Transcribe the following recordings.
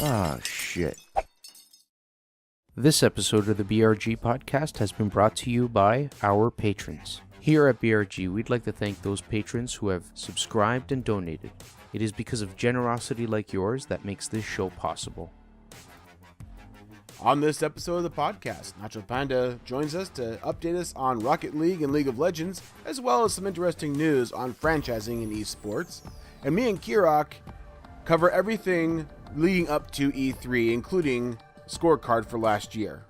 Ah, shit. This episode of the BRG Podcast has been brought to you by our patrons. Here at BRG, we'd like to thank those patrons who have subscribed and donated. It is because of generosity like yours that makes this show possible. On this episode of the podcast, Nachopanda joins us to update us on Rocket League and League of Legends, as well as some interesting news on franchising and esports. And me and Kirok cover everything leading up to E3, including scorecard for last year.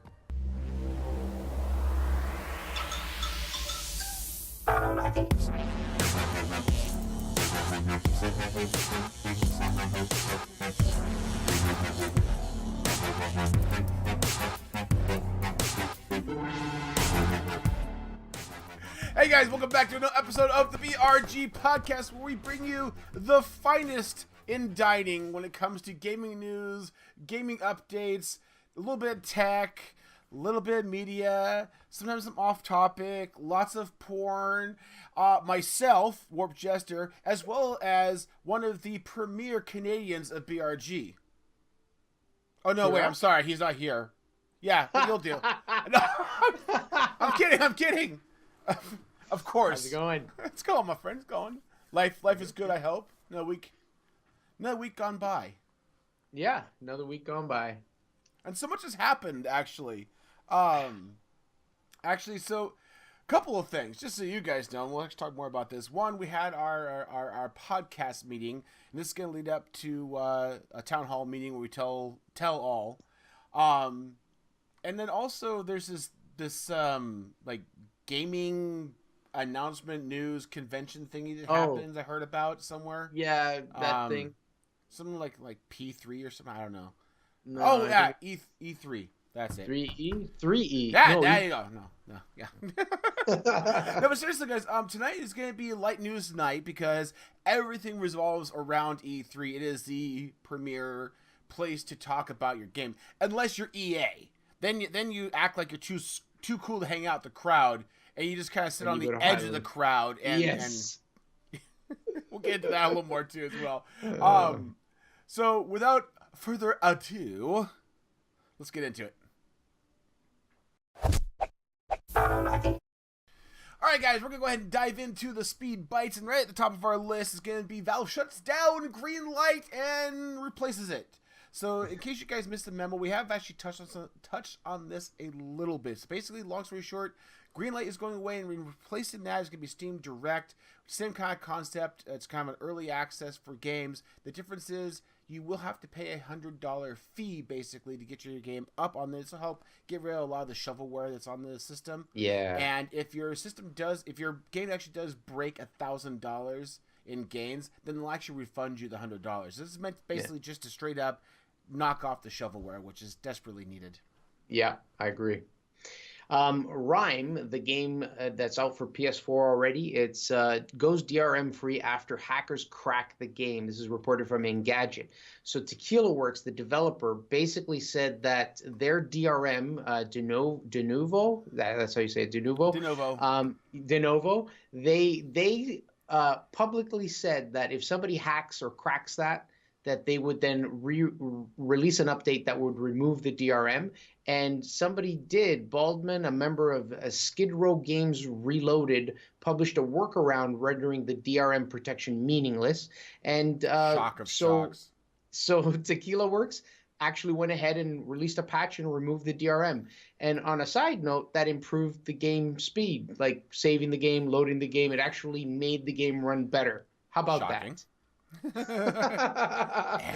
Hey guys, welcome back to another episode of the BRG Podcast, where we bring you the finest in dining when it comes to gaming news, gaming updates, a little bit of tech, a little bit of media, sometimes some off topic, lots of porn, myself, Warp Jester, as well as one of the premier Canadians of BRG. Oh no, wait, I'm sorry, he's not here. Yeah, you'll do. No, I'm kidding. Of course. How's it going? It's going, my friend. It's going. Life is good, I hope. Another week gone by. Yeah, another week gone by. And so much has happened, actually. So a couple of things, just so you guys know, and we'll actually talk more about this. One, we had our podcast meeting, and this is going to lead up to a town hall meeting where we tell all. And then also there's this like gaming announcement news convention thingy that happens. I heard about somewhere. Yeah, that thing. Something like P3 or something. I don't know. No, yeah, E3. That's it. 3E. That, no, there you go. No, yeah. No, but seriously, guys, tonight is going to be light news night because everything revolves around E3. It is the premier place to talk about your game, unless you're EA. Then you act like you're too cool to hang out with the crowd, and you just kind of sit on the edge of the crowd. And, yes. And we'll get into that a little more too as well. So without further ado, let's get into it. Alright guys, we're going to go ahead and dive into the speed bites, and right at the top of our list is going to be Valve shuts down green light and replaces it. So in case you guys missed the memo, we have actually touched on this a little bit. So basically, long story short, Greenlight is going away, and replacing that is going to be Steam Direct. Same kind of concept. It's kind of an early access for games. The difference is you will have to pay $100 fee, basically, to get your game up on this. This will help get rid of a lot of the shovelware that's on the system. Yeah. And if your game actually does break $1,000 in gains, then they'll actually refund you the $100. This is meant basically just to straight up knock off the shovelware, which is desperately needed. Yeah, I agree. Rime, the game that's out for PS4 already, it's goes DRM free after hackers crack the game. This is reported from Engadget. So Tequila Works, the developer, basically said that their DRM, Denuvo, that's how you say it, Denuvo, they publicly said that if somebody hacks or cracks that they would then release an update that would remove the DRM. And somebody did. Baldman, a member of Skid Row Games Reloaded, published a workaround rendering the DRM protection meaningless. And shocks. So Tequila Works actually went ahead and released a patch and removed the DRM. And on a side note, that improved the game speed, like saving the game, loading the game. It actually made the game run better. How about that?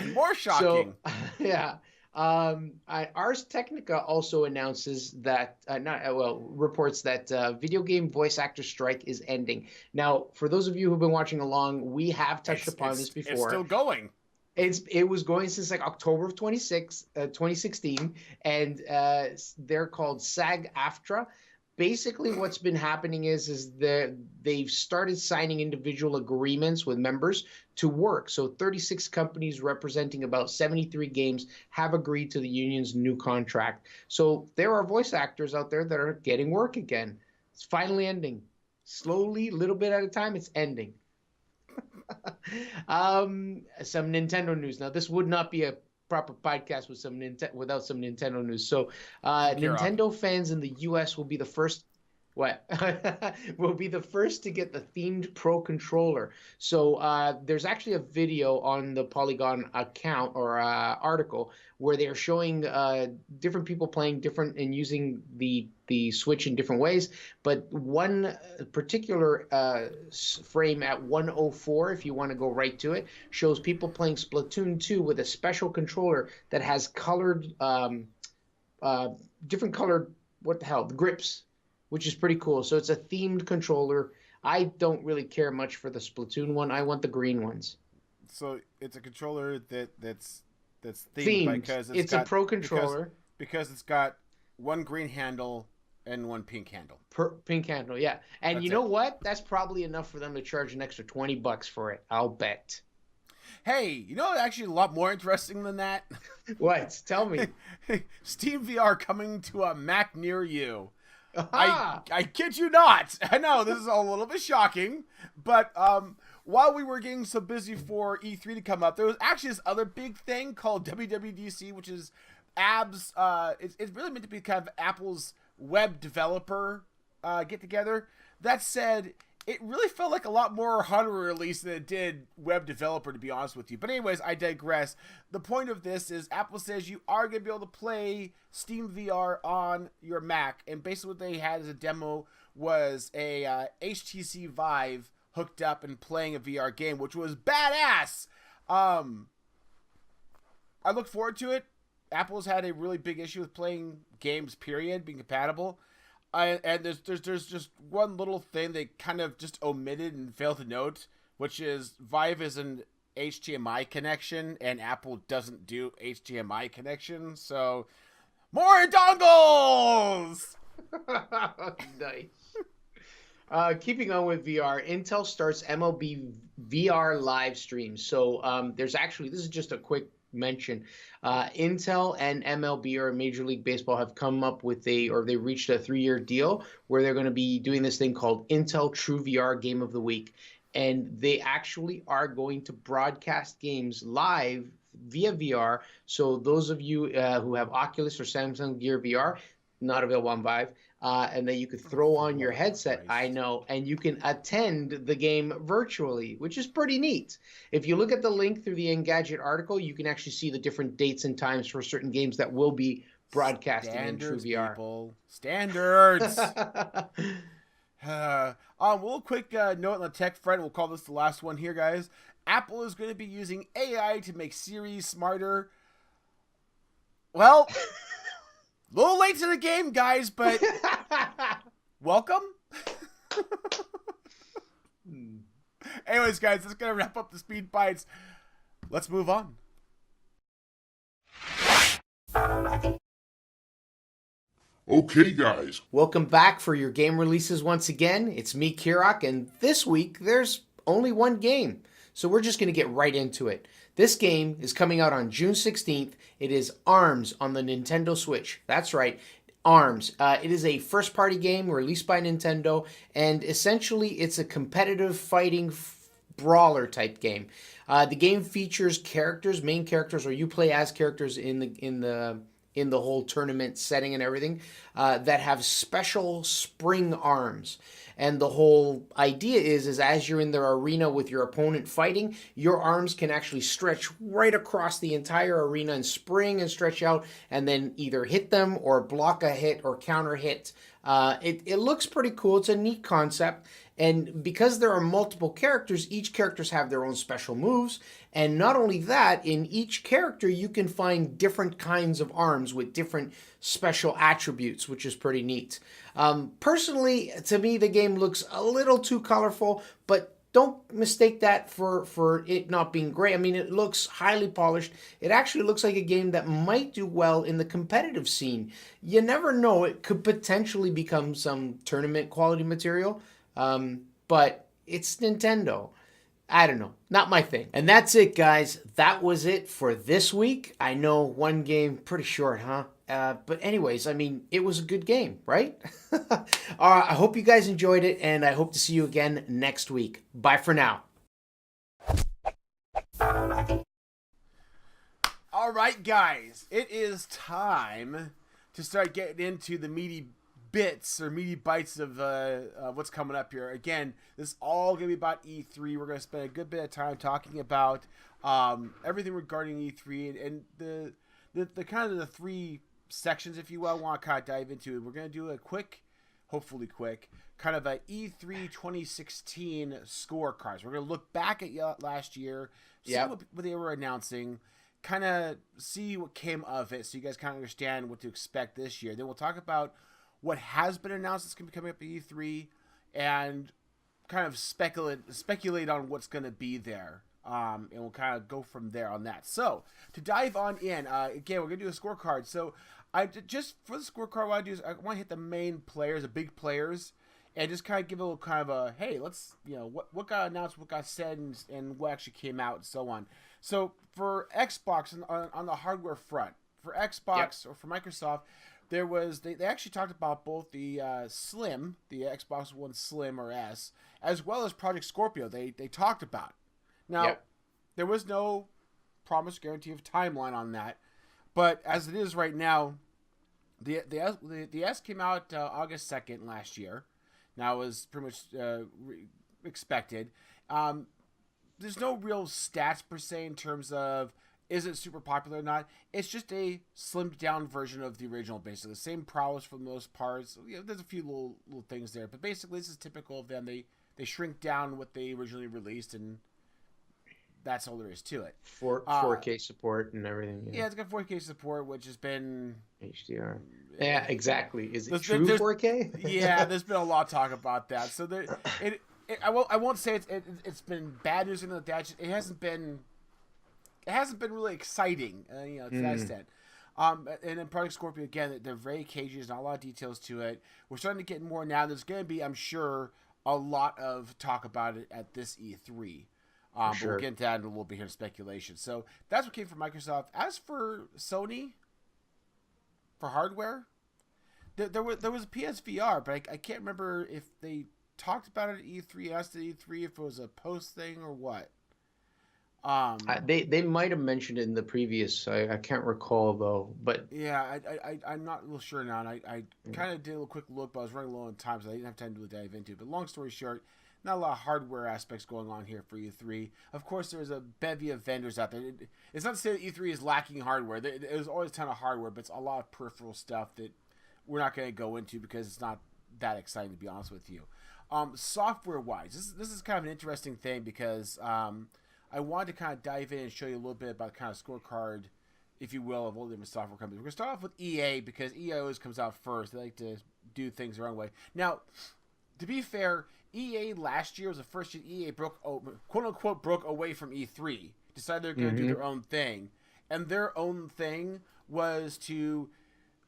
And more shocking. So, yeah. Ars Technica also announces that, reports that video game voice actor strike is ending. Now, for those of you who've been watching along, we have touched upon this before. It's still going. It was going since like October of 2016, and they're called SAG-AFTRA. Basically, what's been happening is they've started signing individual agreements with members to work. So 36 companies representing about 73 games have agreed to the union's new contract. So there are voice actors out there that are getting work again. It's finally ending. Slowly, a little bit at a time, it's ending. Some Nintendo news. Now, this would not be a proper podcast with without some Nintendo news. So, Gear up. Nintendo fans in the U.S. will be the first. What will be the first to get the themed Pro controller? So there's actually a video on the Polygon account or article where they're showing different people playing different and using the Switch in different ways. But one particular frame at 104, if you want to go right to it, shows people playing Splatoon 2 with a special controller that has colored, different colored, grips, which is pretty cool. So it's a themed controller. I don't really care much for the Splatoon one. I want the green ones. So it's a controller that's themed because it's a Pro controller. Because it's got one green handle and one pink handle. Pink handle, yeah. And That's you know what? That's probably enough for them to charge an extra $20 for it. I'll bet. Hey, you know actually a lot more interesting than that? What? Tell me. Steam VR coming to a Mac near you. Aha! I kid you not. I know this is a little bit shocking, but while we were getting so busy for E3 to come up, there was actually this other big thing called WWDC, which is it's really meant to be kind of Apple's web developer get together. That said, it really felt like a lot more hardware release than it did web developer, to be honest with you. But anyways, I digress. The point of this is Apple says you are going to be able to play Steam VR on your Mac. And basically what they had as a demo was a HTC Vive hooked up and playing a VR game, which was badass. I look forward to it. Apple's had a really big issue with playing games, period, being compatible. And there's just one little thing they kind of just omitted and failed to note, which is Vive is an HDMI connection, and Apple doesn't do HDMI connections. So, more dongles! Nice. Keeping on with VR, Intel starts MLB VR live streams. So there's actually, this is just a quick mention. Intel and MLB, or Major League Baseball, have come up with they reached a 3-year deal where they're going to be doing this thing called Intel True VR Game of the Week. And they actually are going to broadcast games live via VR. So those of you who have Oculus or Samsung Gear VR, not available on Vive, and that you could throw on your headset, I know, and you can attend the game virtually, which is pretty neat. If you look at the link through the Engadget article, you can actually see the different dates and times for certain games that will be broadcasting in True VR. People. Standards! A little quick note on the tech front. We'll call this the last one here, guys. Apple is going to be using AI to make Siri smarter. Well... a little late to the game, guys, but welcome. Anyways, guys, that's going to wrap up the Speed Bites. Let's move on. Okay, guys. Welcome back for your game releases once again. It's me, Kirok, and this week there's only one game. So we're just going to get right into it. This game is coming out on June 16th. It is ARMS on the Nintendo Switch. That's right, ARMS. It is a first-party game released by Nintendo, and essentially it's a competitive fighting brawler type game. The game features characters, main characters, or you play as characters in the whole tournament setting and everything, that have special spring arms. And the whole idea is as you're in the arena with your opponent fighting, your arms can actually stretch right across the entire arena and spring and stretch out, and then either hit them or block a hit or counter hit. It looks pretty cool. It's a neat concept. And because there are multiple characters, each characters have their own special moves. And not only that, in each character, you can find different kinds of arms with different special attributes, which is pretty neat. Personally, to me, the game looks a little too colorful, but don't mistake that for it not being great. I mean, it looks highly polished. It actually looks like a game that might do well in the competitive scene. You never know. It could potentially become some tournament quality material. But it's Nintendo. I don't know. Not my thing. And that's it, guys. That was it for this week. I know one game, pretty short, huh? But anyways, I mean, it was a good game, right? I hope you guys enjoyed it, and I hope to see you again next week. Bye for now. All All right, guys, it is time to start getting into the meaty bits or meaty bites of what's coming up here. Again, this is all going to be about E3. We're going to spend a good bit of time talking about everything regarding E3 and the kind of the three sections, if you will, I want to kind of dive into. We're going to do a quick, hopefully quick, kind of a E3 2016 scorecards. We're going to look back at last year, see what they were announcing, kind of see what came of it so you guys kind of understand what to expect this year. Then we'll talk about what has been announced that's going to be coming up at E3 and kind of speculate on what's going to be there. And we'll kind of go from there on that. So to dive on in, again, we're going to do a scorecard. So just for the scorecard, what I do is I want to hit the main players, the big players, and just kind of give a little kind of a, hey, let's, what got announced, what got said, and what actually came out, and so on. So for Xbox, on the hardware front, for Xbox or for Microsoft, there was, they actually talked about both the Slim, the Xbox One Slim or S, as well as Project Scorpio. They talked about. Now, there was no promise guarantee of timeline on that, but as it is right now, the S came out August 2nd last year. Now it was pretty much expected. There's no real stats per se in terms of is it super popular or not. It's just a slimmed down version of the original, basically. The same prowess for the most parts. There's a few little things there, but basically this is typical of them. They shrink down what they originally released, and that's all there is to it. 4K support and everything. Yeah, it's got 4K support, which has been HDR. Yeah, exactly. Is it true 4K? Yeah, there's been a lot of talk about that. So I won't say it's been bad news in that. It hasn't been really exciting, to that extent. And then Project Scorpio, again, they're very cagey. There's not a lot of details to it. We're starting to get more now. There's going to be, I'm sure, a lot of talk about it at this E3. But we'll get into that in a little bit here in speculation. So that's what came from Microsoft. As for Sony, for hardware, there was a PSVR, but I can't remember if they talked about it at E3, asked at E3 if it was a post thing or what. They might have mentioned it in the previous. I can't recall though. But yeah, I'm not real sure now. And I kind of did a little quick look, but I was running low on time, so I didn't have time to dive into it. But long story short, not a lot of hardware aspects going on here for E3. Of course, there's a bevy of vendors out there. It's not to say that E3 is lacking hardware. There's always a ton of hardware, but it's a lot of peripheral stuff that we're not going to go into because it's not that exciting, to be honest with you. Software-wise, this is kind of an interesting thing because I wanted to kind of dive in and show you a little bit about kind of scorecard, if you will, of all the different software companies. We're going to start off with EA because EA always comes out first. They like to do things their own way. Now, to be fair, EA last year was the first year EA quote-unquote broke away from E3, decided they're going to do their own thing. And their own thing was to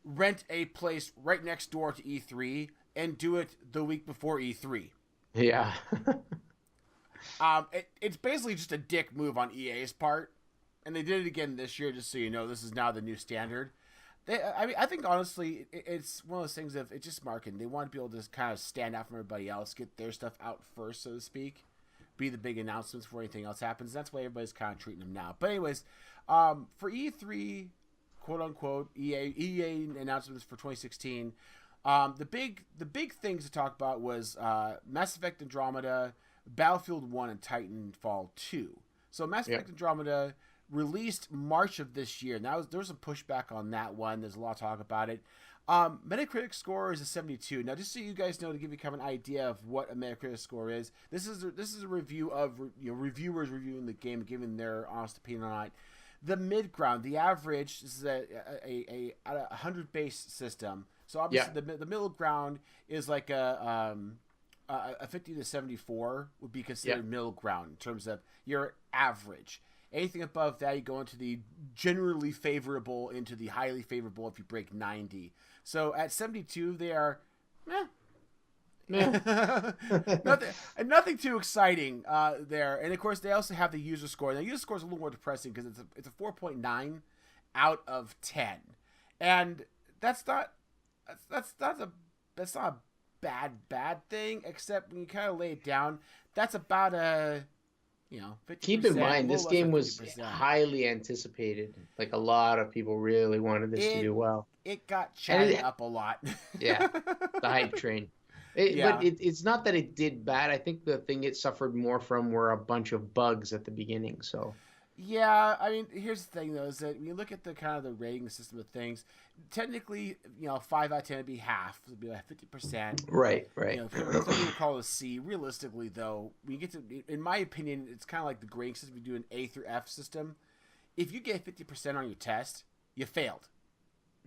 rent a place right next door to E3 and do it the week before E3. Yeah. It's basically just a dick move on EA's part. And they did it again this year, just so you know. This is now the new standard. I think, honestly, it's one of those things of it's just marketing. They want to be able to kind of stand out from everybody else, get their stuff out first, so to speak, be the big announcements before anything else happens. That's why everybody's kind of treating them now. But anyways, for E3, quote-unquote, EA announcements for 2016, the big things to talk about was Mass Effect Andromeda, Battlefield 1, and Titanfall 2. So Mass Effect Andromeda released March of this year. Now there was some pushback on that one. There's a lot of talk about it. Metacritic score is a 72. Now, just so you guys know, to give you kind of an idea of what a Metacritic score is, this is a review of reviewers reviewing the game, giving their honest opinion on it. The mid ground, the average, this is a 100 base system. So obviously the middle ground is like a 50 to 74 would be considered middle ground in terms of your average. Anything above that, you go into the generally favorable, into the highly favorable if you break 90. So at 72, they are nothing too exciting there. And of course, they also have the user score. Now, user score is a little more depressing because it's a 4.9 out of 10, and that's not a bad thing. Except when you kind of lay it down, that's about a 50%. Keep in mind, this game was 50%. highly anticipated. Like, a lot of people really wanted this to do well. It got chatted up a lot. Yeah, the hype train. But it's not that it did bad. I think the thing it suffered more from were a bunch of bugs at the beginning. So yeah, I mean, here's the thing though: is that when you look at the kind of the rating system of things, technically, 5 out of 10 would be half, would be like 50%. Right. Some people call it a C. Realistically, though, when you get to, in my opinion, it's kind of like the grading system. You do an A through F system. If you get 50% on your test, you failed.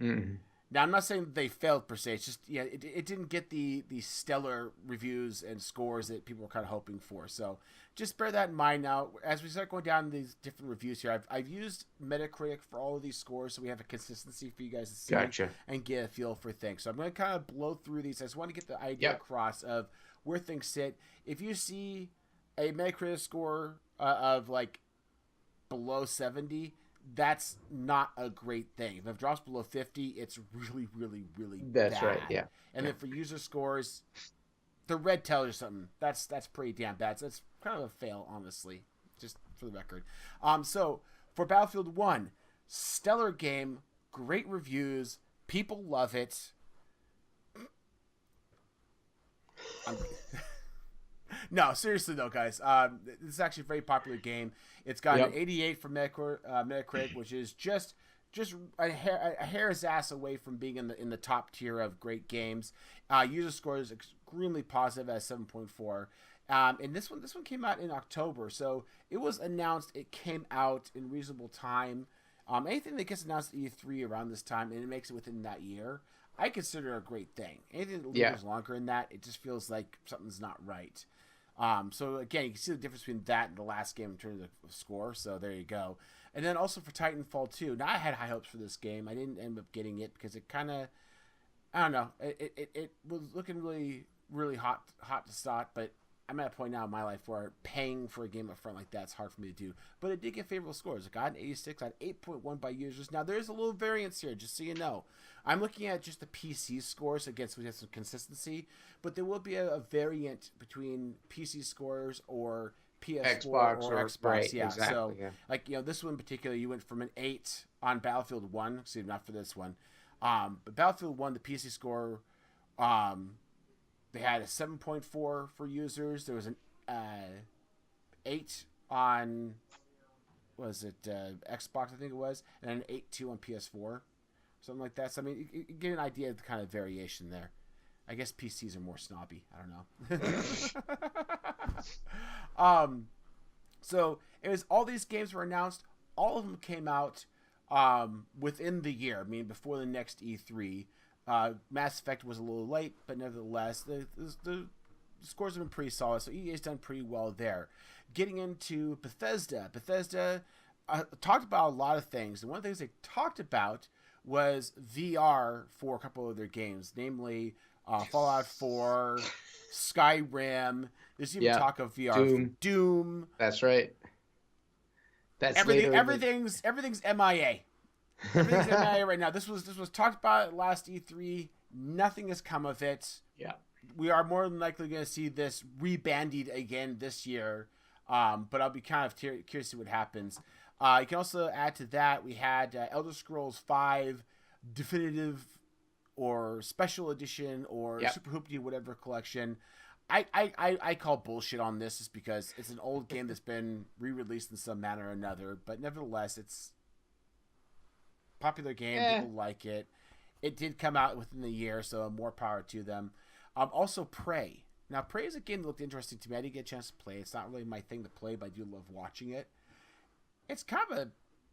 Mm-hmm. Now, I'm not saying they failed per se. It's just, it didn't get the stellar reviews and scores that people were kind of hoping for. So just bear that in mind now. As we start going down these different reviews here, I've used Metacritic for all of these scores, so we have a consistency for you guys to see and get a feel for things. So I'm going to kind of blow through these. I just want to get the idea across of where things sit. If you see a Metacritic score of like below 70, that's not a great thing. If it drops below 50, it's really, really, really bad. That's right, yeah. And then for user scores, the red tells you something. That's pretty damn bad. So it's kind of a fail, honestly, just for the record. So for Battlefield 1, stellar game, great reviews, people love it. No, seriously though, guys. This is actually a very popular game. It's got an 88 from Metacritic, which is just a hair's ass away from being in the top tier of great games. User score is extremely positive at 7.4. And this one came out in October, so it was announced. It came out in reasonable time. Anything that gets announced at E3 around this time and it makes it within that year, I consider a great thing. Anything that lingers longer than that, it just feels like something's not right. So again, you can see the difference between that and the last game in terms of score. So there you go. And then also for Titanfall 2. Now I had high hopes for this game. I didn't end up getting it because it kind of, I don't know. It was looking really, really hot to start. But I'm at a point now in my life where paying for a game up front like that's hard for me to do. But it did get favorable scores. It got an 86, got 8.1 by users. Now there's a little variance here, just so you know. I'm looking at just the PC scores against we have some consistency, but there will be a variant between PC scores or PS4 or Xbox. Right, yeah. Exactly, so like this one in particular, you went from an 8 on Battlefield 1. Excuse me, not for this one. But Battlefield 1, the PC score, they had a 7.4 for users. There was an 8 on Xbox, I think it was, and an 8.2 on PS4. Something like that. So, I mean, you get an idea of the kind of variation there. I guess PCs are more snobby. I don't know. So, it was all these games were announced. All of them came out within the year. I mean, before the next E3. Mass Effect was a little late, but nevertheless, the scores have been pretty solid. So, EA's done pretty well there. Getting into Bethesda. Bethesda talked about a lot of things. And one of the things they talked about was VR for a couple of their games, namely Fallout 4, Skyrim. There's even talk of VR for Doom. That's right. That's everything's MIA. Everything's MIA right now. This was talked about at last E3. Nothing has come of it. Yeah. We are more than likely going to see this rebandied again this year. But I'll be kind of curious to see what happens. You can also add to that, we had Elder Scrolls V Definitive or Special Edition or Super Hoopty, whatever collection. I call bullshit on this just because it's an old game that's been re-released in some manner or another. But nevertheless, it's a popular game. People like it. It did come out within the year, so more power to them. Also, Prey. Now, Prey is a game that looked interesting to me. I didn't get a chance to play. It's not really my thing to play, but I do love watching it. It's kind of a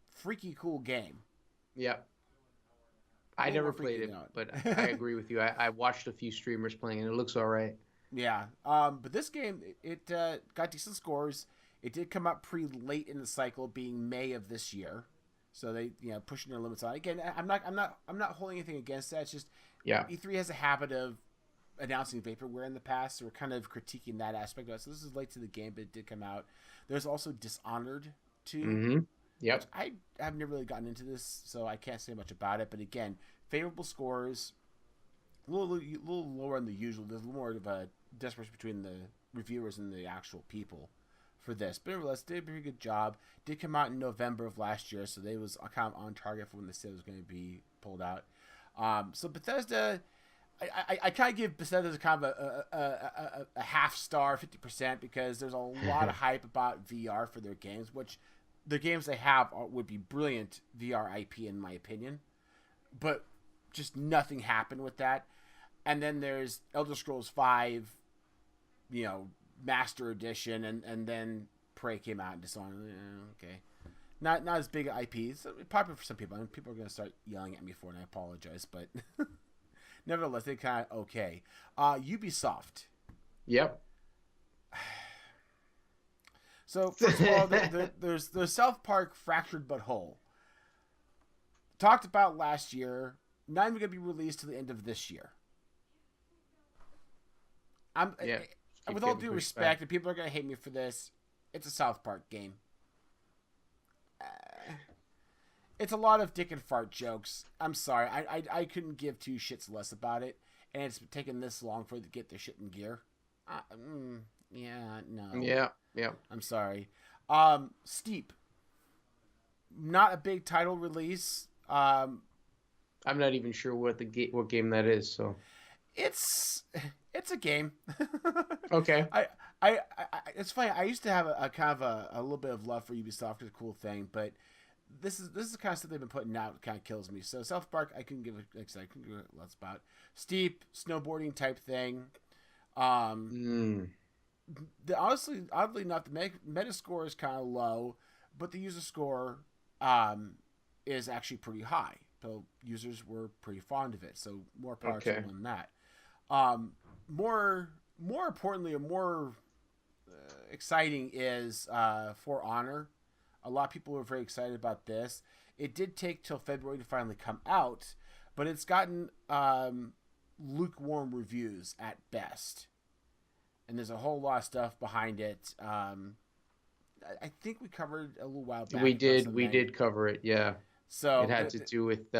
freaky cool game. Yeah. I never played it, but I agree with you. I watched a few streamers playing it. It looks all right. Yeah. But this game, it got decent scores. It did come out pretty late in the cycle, being May of this year. So they, pushing their limits on it. Again, I'm not holding anything against that. It's just E3 has a habit of announcing vaporware in the past, so we're kind of critiquing that aspect of it. So this is late to the game, but it did come out. There's also Dishonored 2. Mm-hmm. Yep. I have never really gotten into this, so I can't say much about it. But again, favorable scores, a little lower than the usual. There's a little more of a desperation between the reviewers and the actual people for this. But nevertheless, did a pretty good job. Did come out in November of last year, so they was kind of on target for when they said it was going to be pulled out. So Bethesda, I kind of give Bethesda kind of a half star, 50%, because there's a lot of hype about VR for their games, which the games they have would be brilliant VR IP in my opinion, but just nothing happened with that. And then there's Elder Scrolls V, Master Edition, and then Prey came out and just on, okay. Not as big an IP. So popular for some people. I mean, people are going to start yelling at me for it, and I apologize, but nevertheless, they kind of okay. Ubisoft. Yep. So first of all, there's South Park Fractured But Whole. Talked about last year. Not even going to be released to the end of this year. With all due respect, and people are going to hate me for this, it's a South Park game. It's a lot of dick and fart jokes. I'm sorry. I couldn't give two shits less about it. And it's taken this long for it to get their shit in gear. Yeah, no. Yeah. I'm sorry. Steep. Not a big title release. I'm not even sure what game that is, so. It's a game. Okay. I it's funny. I used to have a kind of a little bit of love for Ubisoft. It's a cool thing, but this is the kind of stuff they've been putting out. Kind of kills me. So South Park, I can give lots about. Steep snowboarding type thing. Honestly, oddly enough, the meta score is kind of low, but the user score is actually pretty high. So users were pretty fond of it. So more power to them than that. More importantly, or more exciting is For Honor. A lot of people were very excited about this. It did take till February to finally come out, but it's gotten lukewarm reviews at best. And there's a whole lot of stuff behind it. I think we covered a little while back. We did cover it, yeah. So it had to do with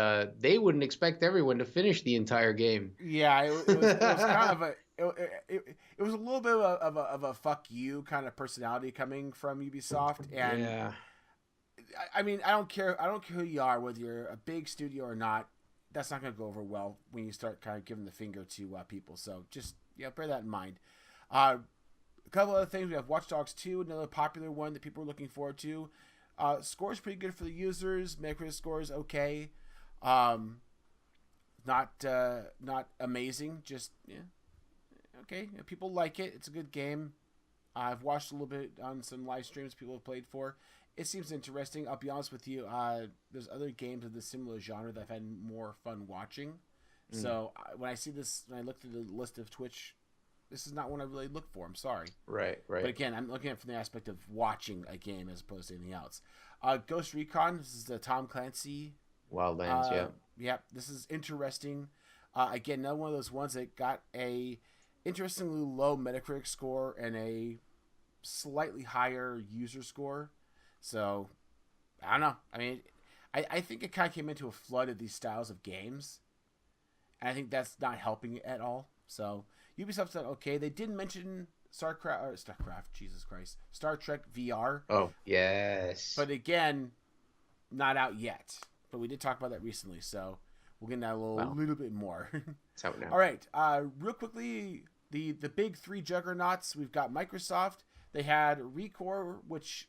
they wouldn't expect everyone to finish the entire game. Yeah, it was kind of it was a little bit of a fuck you kind of personality coming from Ubisoft, and yeah. I mean, I don't care who you are, whether you're a big studio or not. That's not going to go over well when you start kind of giving the finger to people. So just bear that in mind. A couple other things. We have Watch Dogs 2, another popular one that people are looking forward to. Score's pretty good for the users. Metacritic score is okay. Not amazing. Just okay. People like it. It's a good game. I've watched a little bit on some live streams people have played for. It seems interesting. I'll be honest with you. There's other games of the similar genre that I've had more fun watching. So when I see this, when I look through the list of Twitch, this is not one I really look for. I'm sorry. Right. But again, I'm looking at it from the aspect of watching a game as opposed to anything else. Ghost Recon. This is the Tom Clancy. Wildlands, yeah. Yeah, this is interesting. Again, another one of those ones that got a interestingly low Metacritic score and a slightly higher user score. So, I don't know. I mean, I think it kind of came into a flood of these styles of games. And I think that's not helping it at all. So, Ubisoft said, okay, they didn't mention Star Trek, Jesus Christ, Star Trek VR. Oh, yes. But again, not out yet. But we did talk about that recently, so we'll get into that a little bit more. It's out now. All right, real quickly, the big three juggernauts. We've got Microsoft. They had Recore, which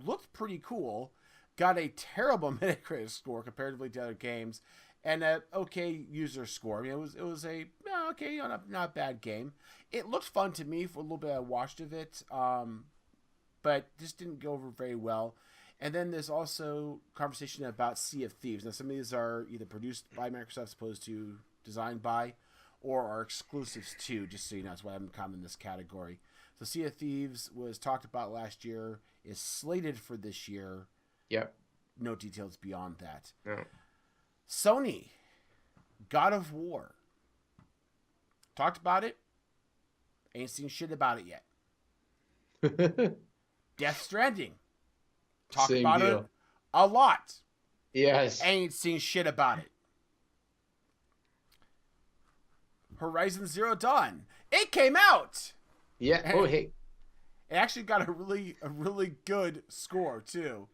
looked pretty cool, got a terrible Metacritic score comparatively to other games, and an okay user score. I mean, it was a okay, not a bad game. It looked fun to me for a little bit. I watched of it, but just didn't go over very well. And then there's also conversation about Sea of Thieves. Now, some of these are either produced by Microsoft as opposed to designed by, or are exclusives to, just so you know. That's why I'm kind of in this category. So Sea of Thieves was talked about last year, is slated for this year. Yep. No details beyond that. No. Sony, God of War. Talked about it. Ain't seen shit about it yet. Death Stranding. Talked Same about deal. it a lot. Yes. Ain't seen shit about it. Horizon Zero Dawn. It came out. Yeah. Oh, hey. It actually got a really good score too.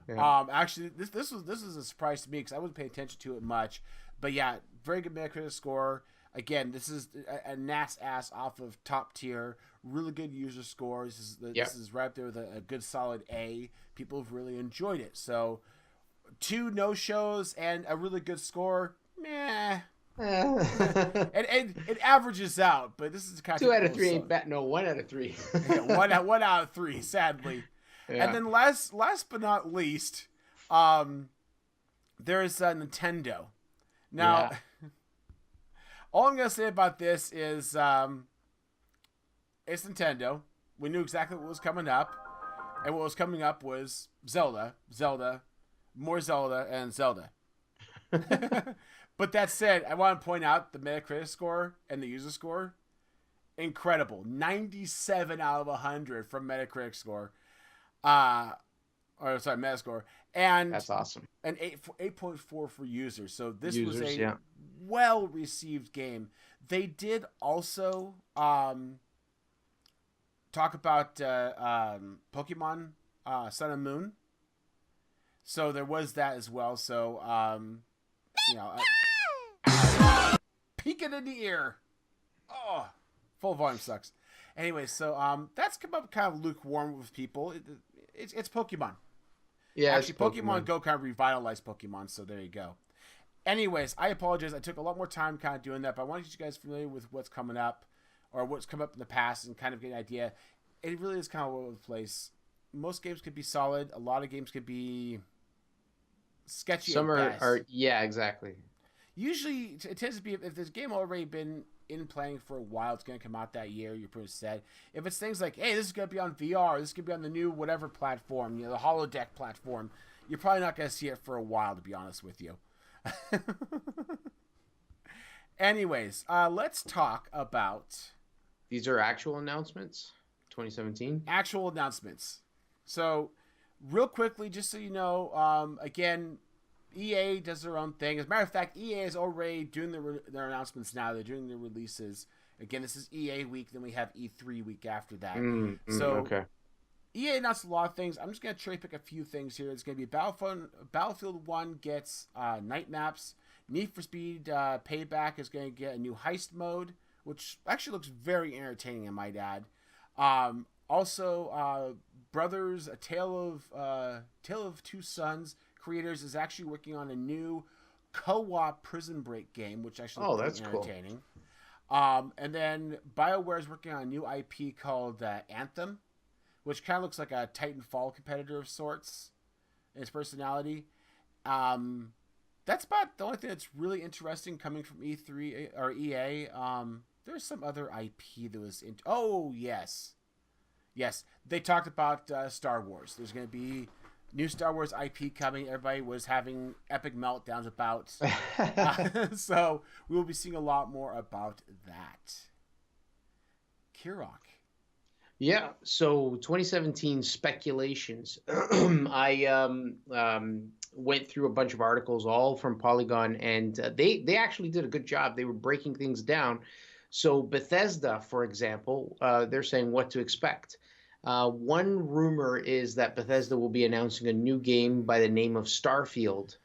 Yeah. Actually, this was a surprise to me because I wasn't paying attention to it much. But yeah, very good Metacritic score. Again, this is a NAS ass off of top tier. Really good user scores. This is right up there with a good solid A. People have really enjoyed it. So 2 no-shows and a really good score. Meh. and it averages out, but this is kind of 2 out of 3 ain't bad. No, 1 out of 3. Yeah, one out of 3, sadly. Yeah. And then last but not least, there's Nintendo. Now, all I'm gonna say about this is it's Nintendo. We knew exactly what was coming up, and what was coming up was Zelda, more Zelda, and Zelda. But that said, I want to point out the Metacritic score and the user score. Incredible. 97 out of 100 from Metacritic score. Metascore. And that's awesome. An 8.4 for users. So this was a well-received game. They did also talk about Pokemon Sun and Moon. So there was that as well. So, peek it in the ear. Oh, full volume sucks. Anyway, so that's come up kind of lukewarm with people. It's Pokemon. Yeah, actually, Pokemon Go kind of revitalized Pokemon, so there you go. Anyways, I apologize. I took a lot more time kind of doing that, but I want to get you guys familiar with what's coming up or what's come up in the past and kind of get an idea. It really is kind of all over the place. Most games could be solid. A lot of games could be sketchy. Some are yeah, exactly. Usually, it tends to be if there's a game already been in playing for a while, it's going to come out that year. You're pretty set. If it's things like, hey, this is going to be on VR, this is going to be on the new whatever platform, the holodeck platform, you're probably not going to see it for a while, to be honest with you. Anyways, let's talk about. These are actual announcements, 2017. Actual announcements. So, real quickly, just so you know, again, EA does their own thing. As a matter of fact, EA is already doing their announcements now. They're doing their releases. Again, this is EA week. Then we have E3 week after that. Okay. EA announced a lot of things. I'm just going to cherry pick a few things here. It's going to be Battlefield 1 gets night maps. Need for Speed Payback is going to get a new heist mode, which actually looks very entertaining, I might add. Also, Brothers, A Tale of Two Sons creators is actually working on a new co-op Prison Break game, which actually looks entertaining. Cool. And then BioWare is working on a new IP called Anthem, which kind of looks like a Titanfall competitor of sorts in its personality. That's about the only thing that's really interesting coming from E3 or EA. There's some other IP that was yes, they talked about Star Wars. There's going to be new Star Wars IP coming. Everybody was having epic meltdowns about. So we will be seeing a lot more about that. Kirok. Yeah, so 2017 speculations. I went through a bunch of articles, all from Polygon, and they actually did a good job. They were breaking things down. So Bethesda, for example, they're saying what to expect. One rumor is that Bethesda will be announcing a new game by the name of Starfield.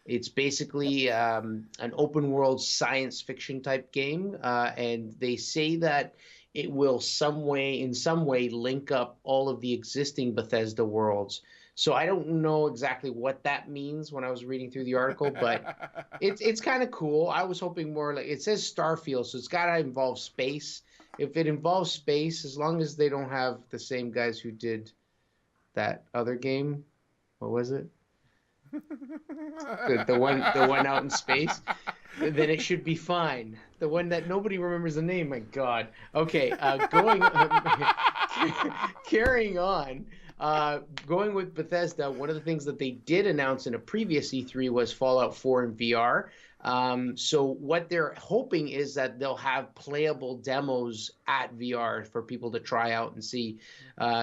It's basically an open world science fiction type game, and they say that it will in some way link up all of the existing Bethesda worlds. So I don't know exactly what that means when I was reading through the article, but it's kind of cool. I was hoping more like, it says Starfield, so it's got to involve space. If it involves space, as long as they don't have the same guys who did that other game, what was it? the one out in space, then it should be fine. The one that nobody remembers the name. My God. Okay, carrying on. Going with Bethesda, one of the things that they did announce in a previous E3 was Fallout 4 in VR. So what they're hoping is that they'll have playable demos at VR for people to try out and see.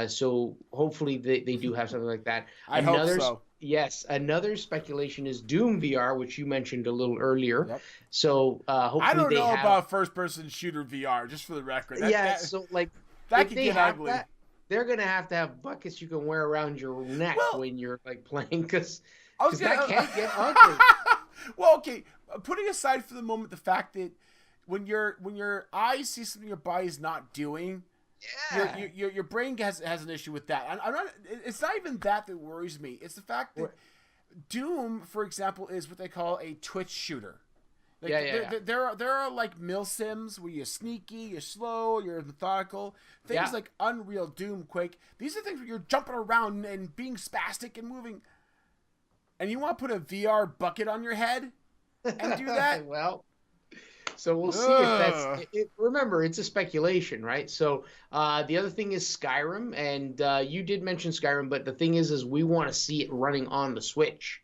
So hopefully they do have something like that. I hope so. Yes, another speculation is Doom VR, which you mentioned a little earlier. Yep. So hopefully I don't know about first-person shooter VR, just for the record. So like that could get ugly. they're gonna have to have buckets you can wear around your neck when you're like playing, because that can't get ugly. Well, okay. Putting aside for the moment the fact that when your eyes see something your body's not doing, your brain has an issue with that. I'm not. It's not even that worries me. It's the fact that Doom, for example, is what they call a twitch shooter. Like, there are like milsims where you're sneaky, you're slow, you're methodical. Things like Unreal, Doom, Quake. These are things where you're jumping around and being spastic and moving. And you want to put a VR bucket on your head and do that? Well, so we'll see if that's it. Remember, it's a speculation, right? So the other thing is Skyrim, and you did mention Skyrim, but the thing is we want to see it running on the Switch.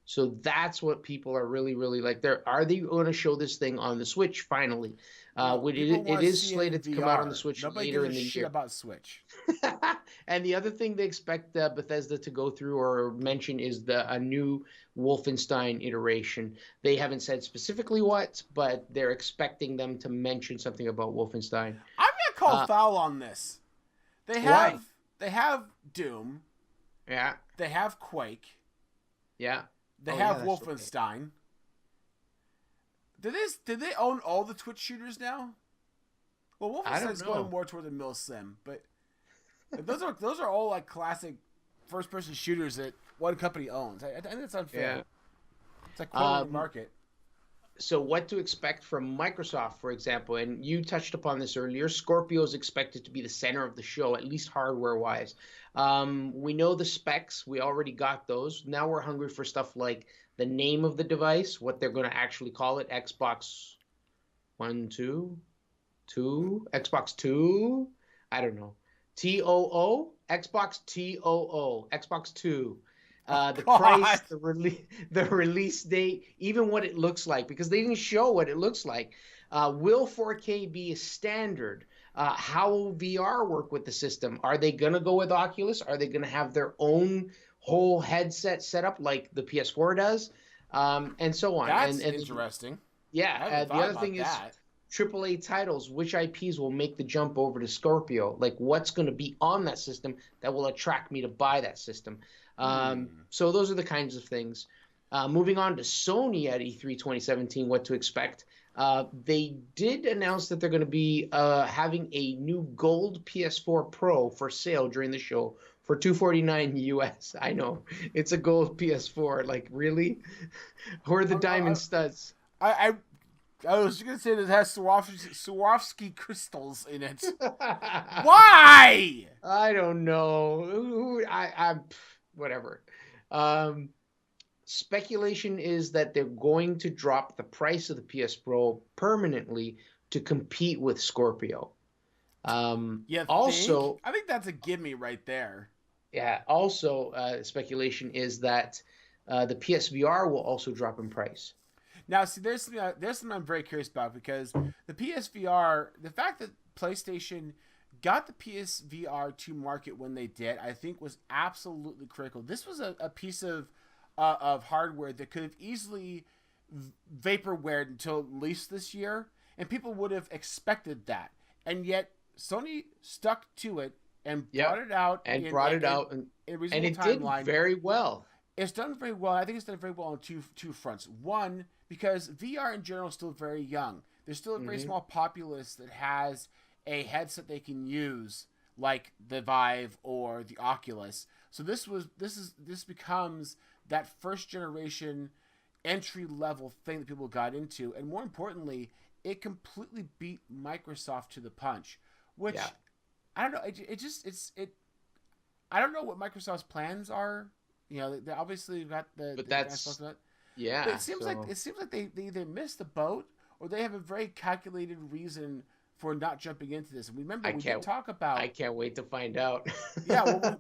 So that's what people are really, really like. Are they going to show this thing on the Switch finally? It is slated to come out on the Switch later in the year. Nobody gives a shit about Switch. And the other thing they expect Bethesda to go through or mention is a new Wolfenstein iteration. They haven't said specifically what, but they're expecting them to mention something about Wolfenstein. I'm gonna call foul on this. They have Doom. Yeah. They have Quake. Yeah. They have Wolfenstein. Okay. Did they own all the Twitch shooters now? Well, Wolfenstein's going more toward the milsim, but those are all like classic first-person shooters that one company owns. I think that's unfair. Yeah. It's like corner the market. So what to expect from Microsoft, for example, and you touched upon this earlier, Scorpio is expected to be the center of the show, at least hardware-wise. We know the specs. We already got those. Now we're hungry for stuff like the name of the device, what they're going to actually call it, Xbox Xbox 2? I don't know. TOO? Xbox TOO. Xbox 2. The price, the release date, even what it looks like, because they didn't show what it looks like. Will 4K be a standard? How will VR work with the system? Are they going to go with Oculus? Are they going to have their own whole headset set up like the PS4 does? And so on. That's interesting. Yeah. The other thing is AAA titles. Which IPs will make the jump over to Scorpio? Like, what's going to be on that system that will attract me to buy that system? So those are the kinds of things. Moving on to Sony at E3 2017, what to expect. They did announce that they're going to be having a new gold PS4 Pro for sale during the show for $249 US. I know, it's a gold PS4. Like, really? Where are the diamond studs? I was going to say that it has Swarovski crystals in it. Why? I don't know. I'm whatever. Speculation is that they're going to drop the price of the PS Pro permanently to compete with Scorpio. Also, I think that's a gimme right there. Yeah. Also, speculation is that the PSVR will also drop in price. Now, see, there's something I'm very curious about, because the PSVR, the fact that PlayStation got the PSVR to market when they did, I think was absolutely critical. This was a piece of hardware that could have easily vaporwared until at least this year, and people would have expected that. And yet Sony stuck to it and brought it out in a reasonable timeline. Did very well. It's done very well. I think it's done very well on two fronts. One, because VR in general is still very young. There's still a very small populace that has a headset they can use, like the Vive or the Oculus. So this becomes that first generation entry level thing that people got into, and more importantly, it completely beat Microsoft to the punch. Which I don't know. I don't know what Microsoft's plans are. You know, they obviously got But it seems like they either missed the boat or they have a very calculated reason for not jumping into this. And remember, we did talk about... I can't wait to find out.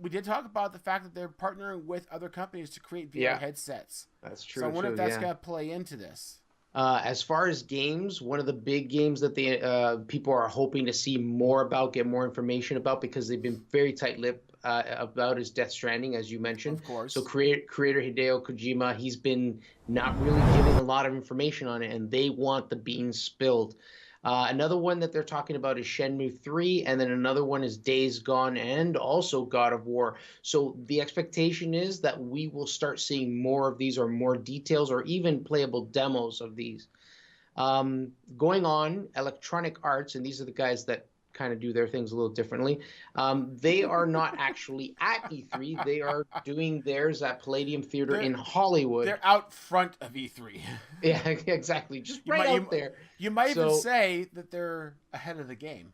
We did talk about the fact that they're partnering with other companies to create VR headsets. That's true. So I wonder if that's going to play into this. As far as games, one of the big games that people are hoping to see more about, get more information about, because they've been very tight-lipped about, is Death Stranding, as you mentioned. Of course. So creator Hideo Kojima, he's been not really giving a lot of information on it, and they want the beans spilled. Another one that they're talking about is Shenmue 3, and then another one is Days Gone and also God of War. So the expectation is that we will start seeing more of these or more details or even playable demos of these. Going on, Electronic Arts, and these are the guys that kind of do their things a little differently. They are not actually at E3. They are doing theirs at Palladium Theater in Hollywood. They're out front of E3. Yeah, exactly. Just right out there. You might even say that they're ahead of the game.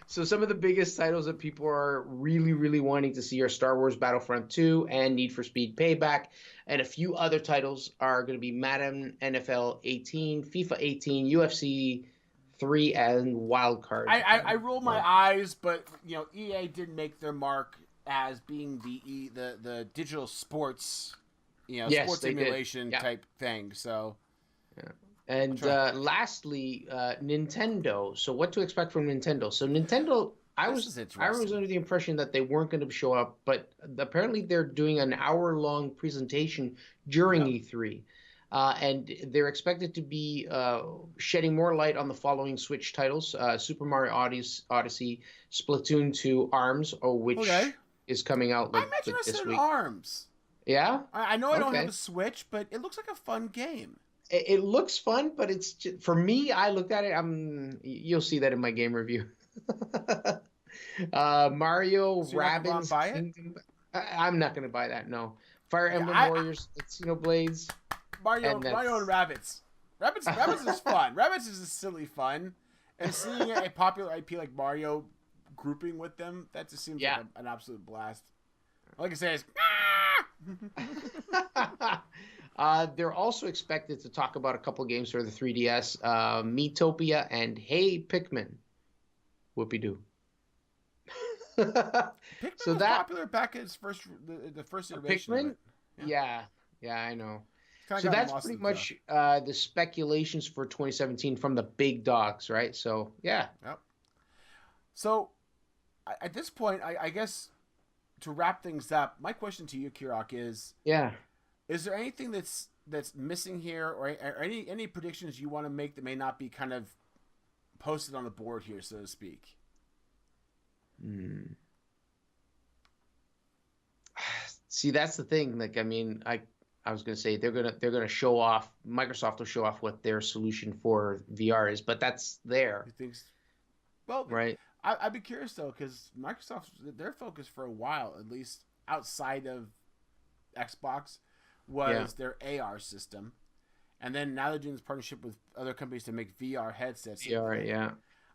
So some of the biggest titles that people are really, really wanting to see are Star Wars Battlefront 2 and Need for Speed Payback. And a few other titles are going to be Madden NFL 18, FIFA 18, UFC 3, and Wildcard. I roll my eyes, but EA did make their mark as being the digital sports, sports simulation type thing. So. Yeah. And lastly, Nintendo. So what to expect from Nintendo? So Nintendo, I was under the impression that they weren't going to show up, but apparently they're doing an hour-long presentation during E3. And they're expected to be shedding more light on the following Switch titles: Super Mario Odyssey, Splatoon 2, ARMS, which is coming out this week. ARMS. Yeah? I know I don't have a Switch, but it looks like a fun game. It looks fun, but it's just, for me, I looked at it. You'll see that in my game review. Mario, so Rabbids. Buy it? I'm not going to buy that. No. Fire Emblem Warriors, Xenoblades. Mario and Rabbids. Rabbids is fun. Rabbids is just silly fun, and seeing a popular IP like Mario grouping with them, that just seems like an absolute blast. All I can say is. They're also expected to talk about a couple games for the 3DS, Miitopia and Hey Pikmin. Whoopie-doo. Pikmin was popular back in its the first iteration. Pikmin? Yeah, I know. So that's pretty much the speculations for 2017 from the big dogs, right? So, yeah. Yep. So, at this point, I guess to wrap things up, my question to you, Kirok, is... Yeah. Is there anything that's missing here, or any predictions you want to make that may not be kind of posted on the board here, so to speak? See, that's the thing. Like, I mean, I was gonna say they're gonna show off. Microsoft will show off what their solution for VR is, but that's there. You think? Well, right. I'd be curious though, because Microsoft, their focus for a while, at least outside of Xbox, was their AR system, and then now they're doing this partnership with other companies to make VR headsets. VR, yeah.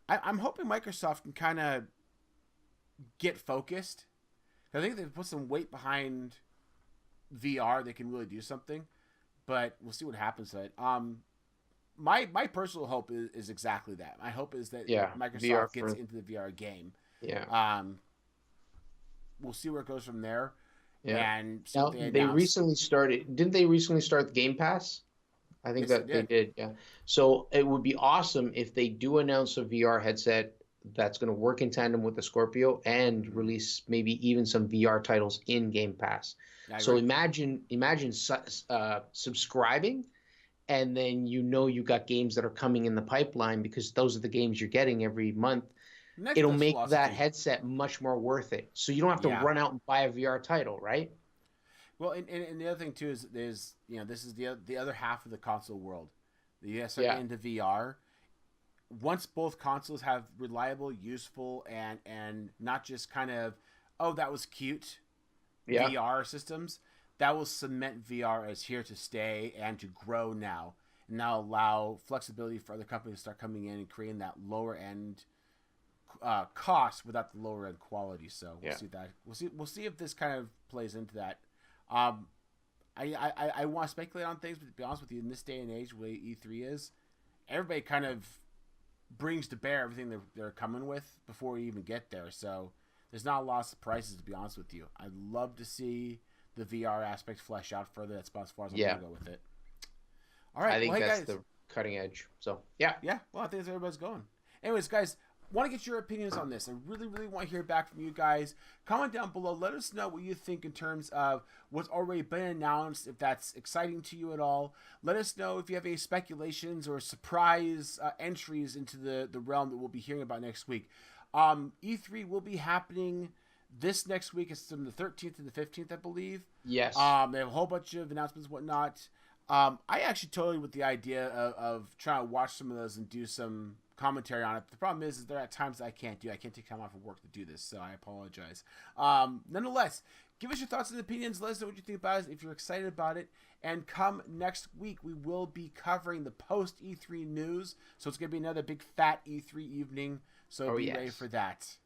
I'm hoping Microsoft can kind of get focused. I think they've put some weight behind VR. They can really do something, but we'll see what happens to it. My personal hope is exactly that. My hope is that Microsoft gets into the VR game. Yeah. We'll see where it goes from there. Yeah. And now, they recently started. Didn't they recently start the Game Pass? I think they did. Yeah. So it would be awesome if they do announce a VR headset that's going to work in tandem with the Scorpio and release maybe even some VR titles in Game Pass. So imagine subscribing, and then you got games that are coming in the pipeline because those are the games you're getting every month. It'll make that headset much more worth it. So you don't have to run out and buy a VR title, right? Well, and the other thing too is this is the other half of the console world. You start into VR. Once both consoles have reliable, useful, and not just kind of, that was cute VR systems, that will cement VR as here to stay and to grow now. And now allow flexibility for other companies to start coming in and creating that lower end cost without the lower end quality. So we'll see that. We'll see if this kind of plays into that. I want to speculate on things, but to be honest with you, in this day and age, the way E3 is, everybody kind of brings to bear everything they're coming with before we even get there. So there's not a lot of surprises, to be honest with you. I'd love to see the VR aspect flesh out further. That's about as far as I'm going to go with it. All right. I think that's the cutting edge. So, yeah. Yeah. Well, I think that's where everybody's going. Anyways, guys, want to get your opinions on this. I really, really want to hear back from you guys. Comment down below. Let us know what you think in terms of what's already been announced, if that's exciting to you at all. Let us know if you have any speculations or surprise entries into the realm that we'll be hearing about next week. E3 will be happening this next week. It's from the 13th to the 15th, I believe. Yes. They have a whole bunch of announcements and whatnot. I actually totally with the idea of trying to watch some of those and do some commentary on it. The problem is there are times I can't do. I can't take time off of work to do this, so I apologize. Nonetheless, give us your thoughts and opinions. Let us know what you think about it, if you're excited about it. And come next week, we will be covering the post E3 news. So it's going to be another big fat E3 evening. So be ready for that.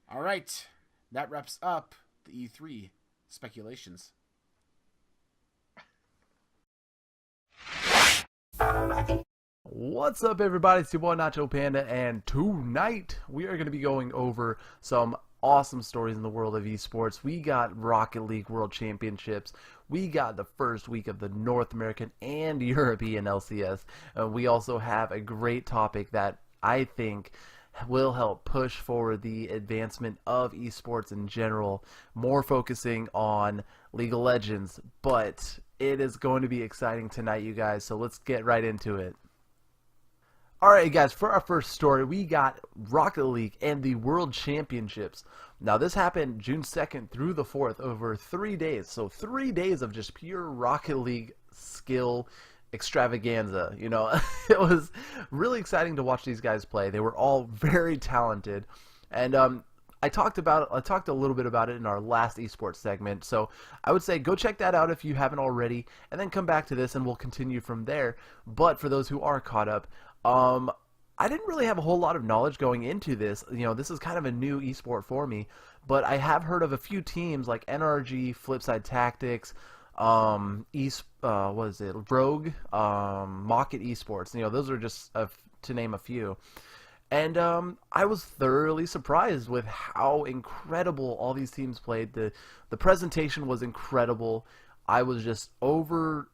All right, that wraps up the E3 speculations. What's up, everybody? It's your boy Nachopanda, and tonight we are going to be going over some awesome stories in the world of esports. We got Rocket League World Championships. We got the first week of the North American and European LCS. We also have a great topic that I think will help push forward the advancement of esports in general, more focusing on League of Legends. But it is going to be exciting tonight, you guys, so let's get right into it. Alright guys, for our first story, we got Rocket League and the World Championships. Now this happened June 2nd through the 4th, over 3 days. So 3 days of just pure Rocket League skill extravaganza. You know, it was really exciting to watch these guys play. They were all very talented. And I talked a little bit about it in our last esports segment, so I would say go check that out if you haven't already, and then come back to this and we'll continue from there. But for those who are caught up, I didn't really have a whole lot of knowledge going into this. You know, this is kind of a new esport for me, but I have heard of a few teams like NRG, Flipside Tactics, Rogue, Mocket Esports. You know, those are just to name a few. And I was thoroughly surprised with how incredible all these teams played. The presentation was incredible. I was just overwhelmed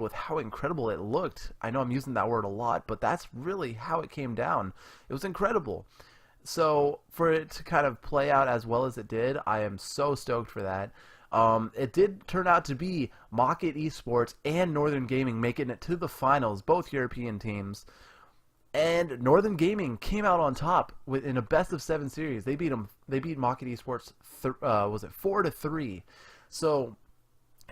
with how incredible it looked. I know I'm using that word a lot, but that's really how it came down. It was incredible. So for it to kind of play out as well as it did, I am so stoked for that. It did turn out to be Mocket Esports and Northern Gaming making it to the finals, both European teams. And Northern Gaming came out on top in a best-of-7 series. They beat Mocket Esports 4-3. So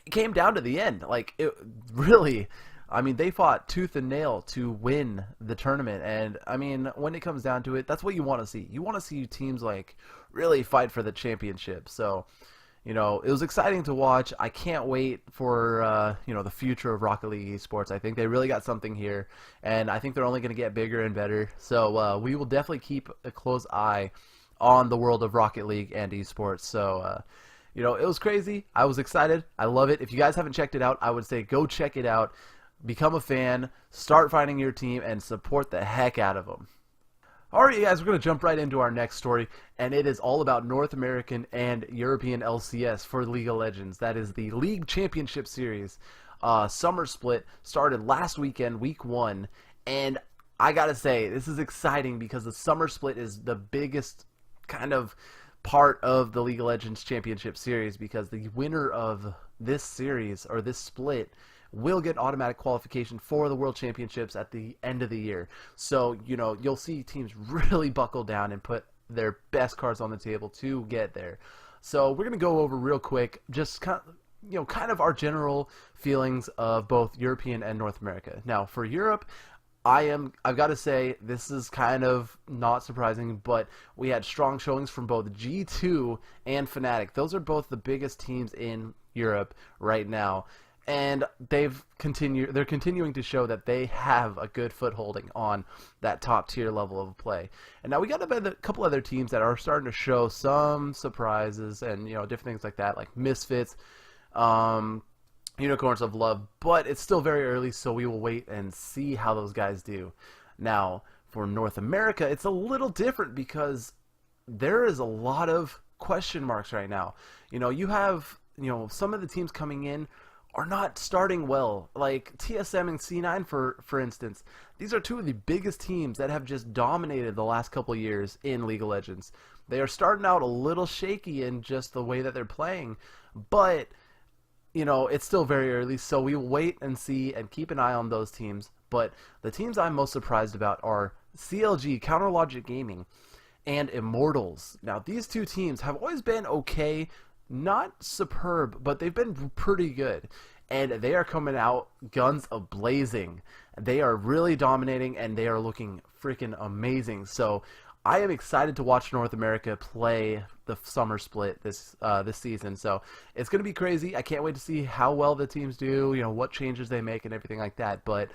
it came down to the end. Like, it really, I mean, they fought tooth and nail to win the tournament. And I mean, when it comes down to it, that's what you want to see. You want to see teams like really fight for the championship. So, you know, it was exciting to watch. I can't wait for, you know, the future of Rocket League Esports. I think they really got something here, and I think they're only going to get bigger and better. So we will definitely keep a close eye on the world of Rocket League and esports. So, you know, it was crazy. I was excited. I love it. If you guys haven't checked it out, I would say go check it out. Become a fan. Start finding your team and support the heck out of them. Alright, you guys, we're going to jump right into our next story, and it is all about North American and European LCS for League of Legends. That is the League Championship Series. Summer Split started last weekend, week 1, and I gotta say, this is exciting because the Summer Split is the biggest kind of part of the League of Legends Championship Series, because the winner of this series, or this split, will get automatic qualification for the World Championships at the end of the year. So, you know, you'll see teams really buckle down and put their best cards on the table to get there. So we're going to go over real quick just kind of our general feelings of both European and North America. Now, for Europe, I've got to say, this is kind of not surprising, but we had strong showings from both G2 and Fnatic. Those are both the biggest teams in Europe right now. And they're continuing to show that they have a good footholding on that top tier level of play. And now we got a couple other teams that are starting to show some surprises and, you know, different things like that, like Misfits, Unicorns of Love, but it's still very early, so we will wait and see how those guys do. Now, for North America, it's a little different because there is a lot of question marks right now. You know, you have, you know, some of the teams coming in are not starting well. Like TSM and C9, for instance, these are two of the biggest teams that have just dominated the last couple of years in League of Legends. They are starting out a little shaky in just the way that they're playing, but it's still very early, so we will wait and see and keep an eye on those teams. But the teams I'm most surprised about are CLG, Counter Logic Gaming, and Immortals. Now, these two teams have always been okay, not superb, but they've been pretty good. And they are coming out guns a-blazing. They are really dominating, and they are looking freaking amazing. So I am excited to watch North America play the summer split this season. So it's going to be crazy. I can't wait to see how well the teams do, what changes they make and everything like that. But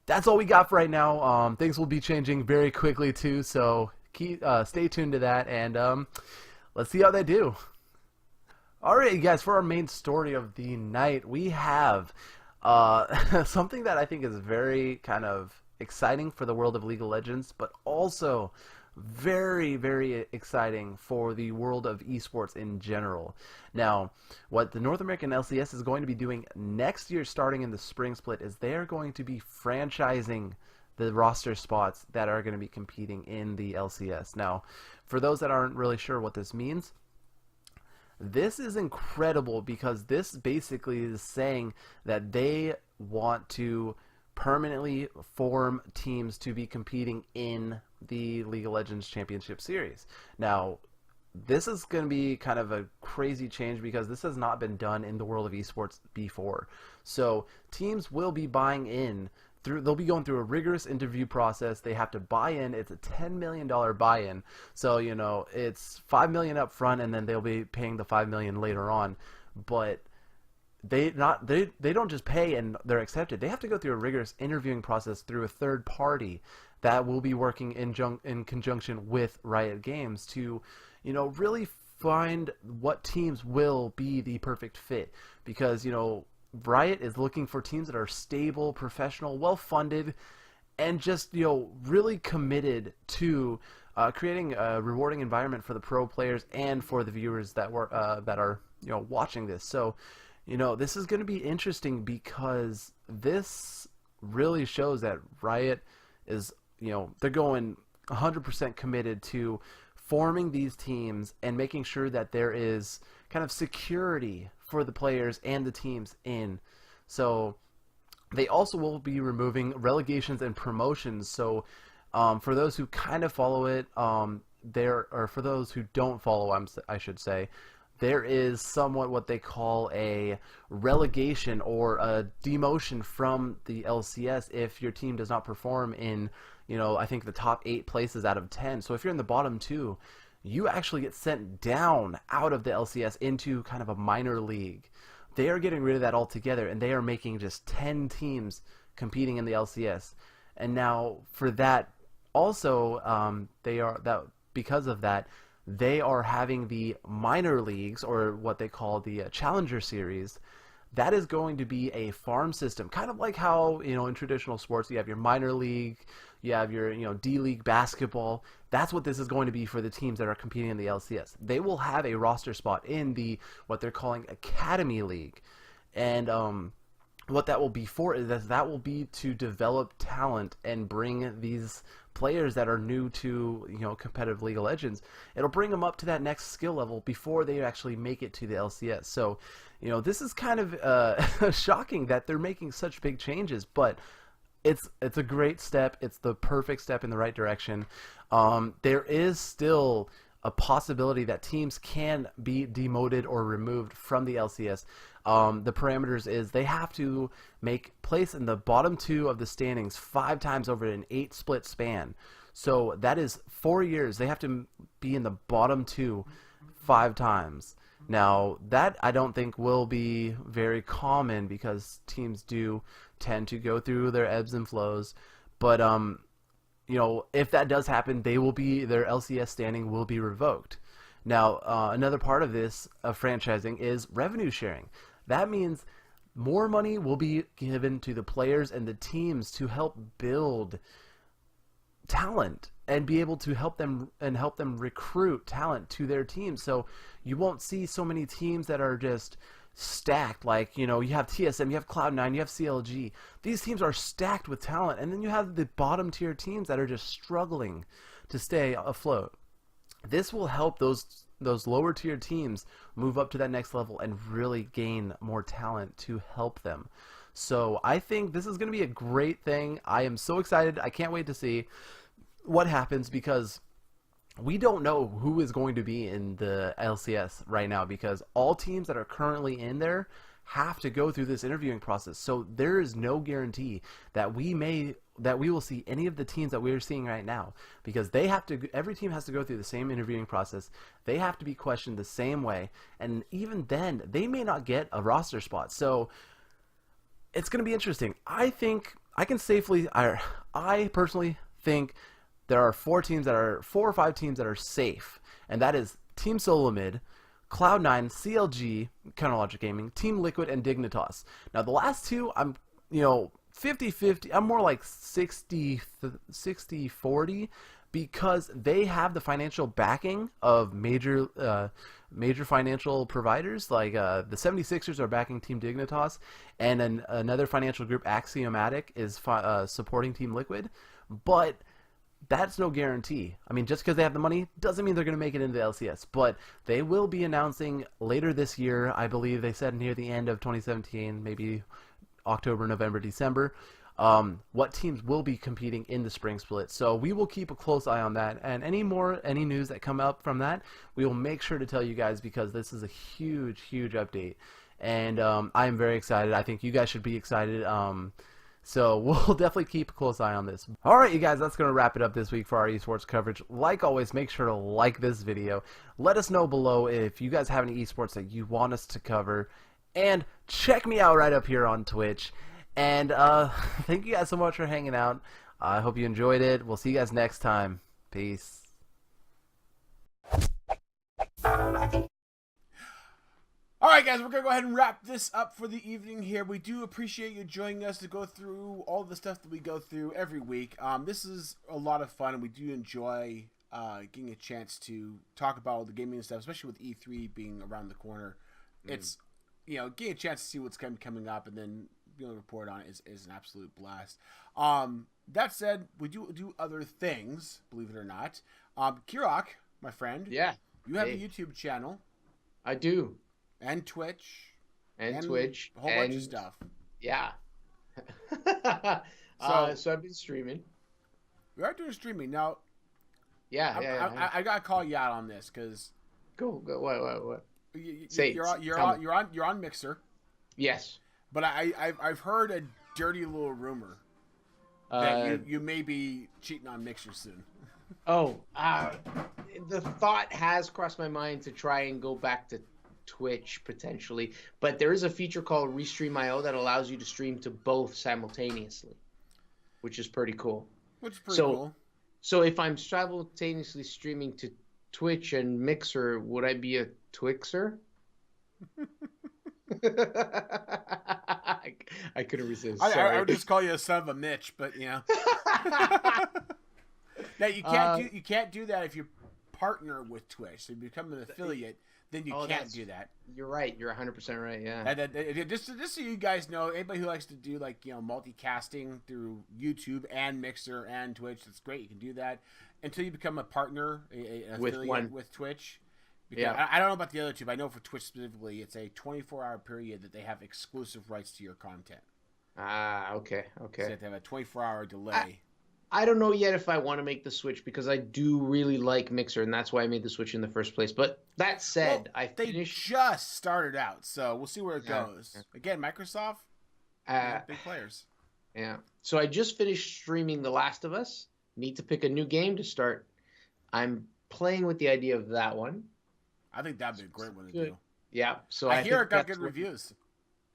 that's all we got for right now. Things will be changing very quickly too, so stay tuned to that, and let's see how they do. Alright guys, for our main story of the night, we have something that I think is very kind of exciting for the world of League of Legends, but also very, very exciting for the world of esports in general. Now, what the North American LCS is going to be doing next year, starting in the spring split, is they are going to be franchising the roster spots that are going to be competing in the LCS. Now, for those that aren't really sure what this means, this is incredible because this basically is saying that they want to permanently form teams to be competing in the League of Legends Championship Series. Now, this is going to be kind of a crazy change because this has not been done in the world of esports before. So teams will be buying in. They'll be going through a rigorous interview process. They have to buy in. It's a $10 million buy-in. So, it's $5 million up front, and then they'll be paying the $5 million later on. But they don't just pay and they're accepted. They have to go through a rigorous interviewing process through a third party that will be working in conjunction with Riot Games to, really find what teams will be the perfect fit. Because, Riot is looking for teams that are stable, professional, well-funded, and just, really committed to creating a rewarding environment for the pro players and for the viewers that are watching this. So, this is going to be interesting because this really shows that Riot is, they're going 100% committed to forming these teams and making sure that there is kind of security for the players and the teams in. So they also will be removing relegations and promotions. So for those who kind of follow it, or for those who don't follow, I should say, there is somewhat what they call a relegation or a demotion from the LCS if your team does not perform in, I think the top 8 places out of 10. So if you're in the bottom 2, you actually get sent down out of the LCS into kind of a minor league. They are getting rid of that altogether, and they are making just 10 teams competing in the LCS. And now for that, also, because of that, they are having the minor leagues, or what they call the Challenger Series. That is going to be a farm system, kind of like how, in traditional sports, you have your minor league, you have your, D-League basketball. That's what this is going to be for the teams that are competing in the LCS. They will have a roster spot in the, what they're calling Academy League. And what that will be for is that will be to develop talent and bring these players that are new to competitive League of Legends. It'll bring them up to that next skill level before they actually make it to the LCS. So this is kind of shocking that they're making such big changes, but it's a great step. It's the perfect step in the right direction. There is still a possibility that teams can be demoted or removed from the LCS. The parameters is they have to make place in the bottom 2 of the standings 5 times over an 8 split span. So that is 4 years. They have to be in the bottom 2 5 times. Now, that I don't think will be very common because teams do tend to go through their ebbs and flows. But, if that does happen, their LCS standing will be revoked. Now, another part of this franchising is revenue sharing. That means more money will be given to the players and the teams to help build talent and be able to help them recruit talent to their teams. So you won't see so many teams that are just stacked. Like, you have TSM, you have Cloud9, you have CLG. These teams are stacked with talent, and then you have the bottom tier teams that are just struggling to stay afloat. This will help those lower tier teams move up to that next level and really gain more talent to help them. So I think this is going to be a great thing. I am so excited. I can't wait to see what happens, because we don't know who is going to be in the LCS right now, because all teams that are currently in there have to go through this interviewing process. So there is no guarantee that we will see any of the teams that we are seeing right now, because every team has to go through the same interviewing process. They have to be questioned the same way, and even then they may not get a roster spot. So it's going to be interesting. I personally think there are 4 or 5 teams that are safe, and that is Team Solomid, Cloud9, CLG, Counterlogic Gaming, Team Liquid, and Dignitas. Now the last 2, I'm 50-50. I'm more like 60-40, because they have the financial backing of major financial providers. Like the 76ers are backing Team Dignitas, and another financial group, Axiomatic, is supporting Team Liquid. But that's no guarantee. I mean, just because they have the money doesn't mean they're going to make it into the LCS. But they will be announcing later this year, I believe they said near the end of 2017, maybe October, November, December, what teams will be competing in the spring split. So we will keep a close eye on that, and any news that come up from that, we will make sure to tell you guys, because this is a huge update, and I am very excited. I think you guys should be excited. So we'll definitely keep a close eye on this. Alright, you guys, that's going to wrap it up this week for our esports coverage. Like always, make sure to like this video. Let us know below if you guys have any esports that you want us to cover. And check me out right up here on Twitch. And thank you guys so much for hanging out. I hope you enjoyed it. We'll see you guys next time. Peace. All right, guys, we're going to go ahead and wrap this up for the evening here. We do appreciate you joining us to go through all the stuff that we go through every week. This is a lot of fun, and we do enjoy getting a chance to talk about all the gaming and stuff, especially with E3 being around the corner. It's, getting a chance to see what's coming up and then being able to report on it is an absolute blast. That said, we do other things, believe it or not. Kirok, my friend. Yeah. You have a YouTube channel. I do. And Twitch. And Twitch. A whole bunch of stuff. Yeah. So I've been streaming. We are doing streaming. Now, I got to call you out on this, because... Go. What? You're on Mixer. Yes. But I've heard a dirty little rumor that you may be cheating on Mixer soon. The thought has crossed my mind to try and go back to Twitch potentially, but there is a feature called Restream.io that allows you to stream to both simultaneously, which is pretty cool. Cool. So if I'm simultaneously streaming to Twitch and Mixer, would I be a Twixer? I couldn't resist. I would just call you a son of a Mitch, but Now you can't do that if you partner with Twitch. So you become an affiliate, then you can't do that. You're right. You're 100% right. Yeah. Just so you guys know, anybody who likes to do multicasting through YouTube and Mixer and Twitch, that's great. You can do that until you become a partner, an affiliate with Twitch. Because I don't know about the other two, but I know for Twitch specifically, it's a 24-hour period that they have exclusive rights to your content. Okay. So you have to have a 24-hour delay. I don't know yet if I want to make the switch, because I do really like Mixer, and that's why I made the switch in the first place. But that said, they just started out, so we'll see where it goes. Again, Microsoft, big players. Yeah. So I just finished streaming The Last of Us. Need to pick a new game to start. I'm playing with the idea of that one. I think that'd be a great one to do. Yeah. So I hear it got good reviews.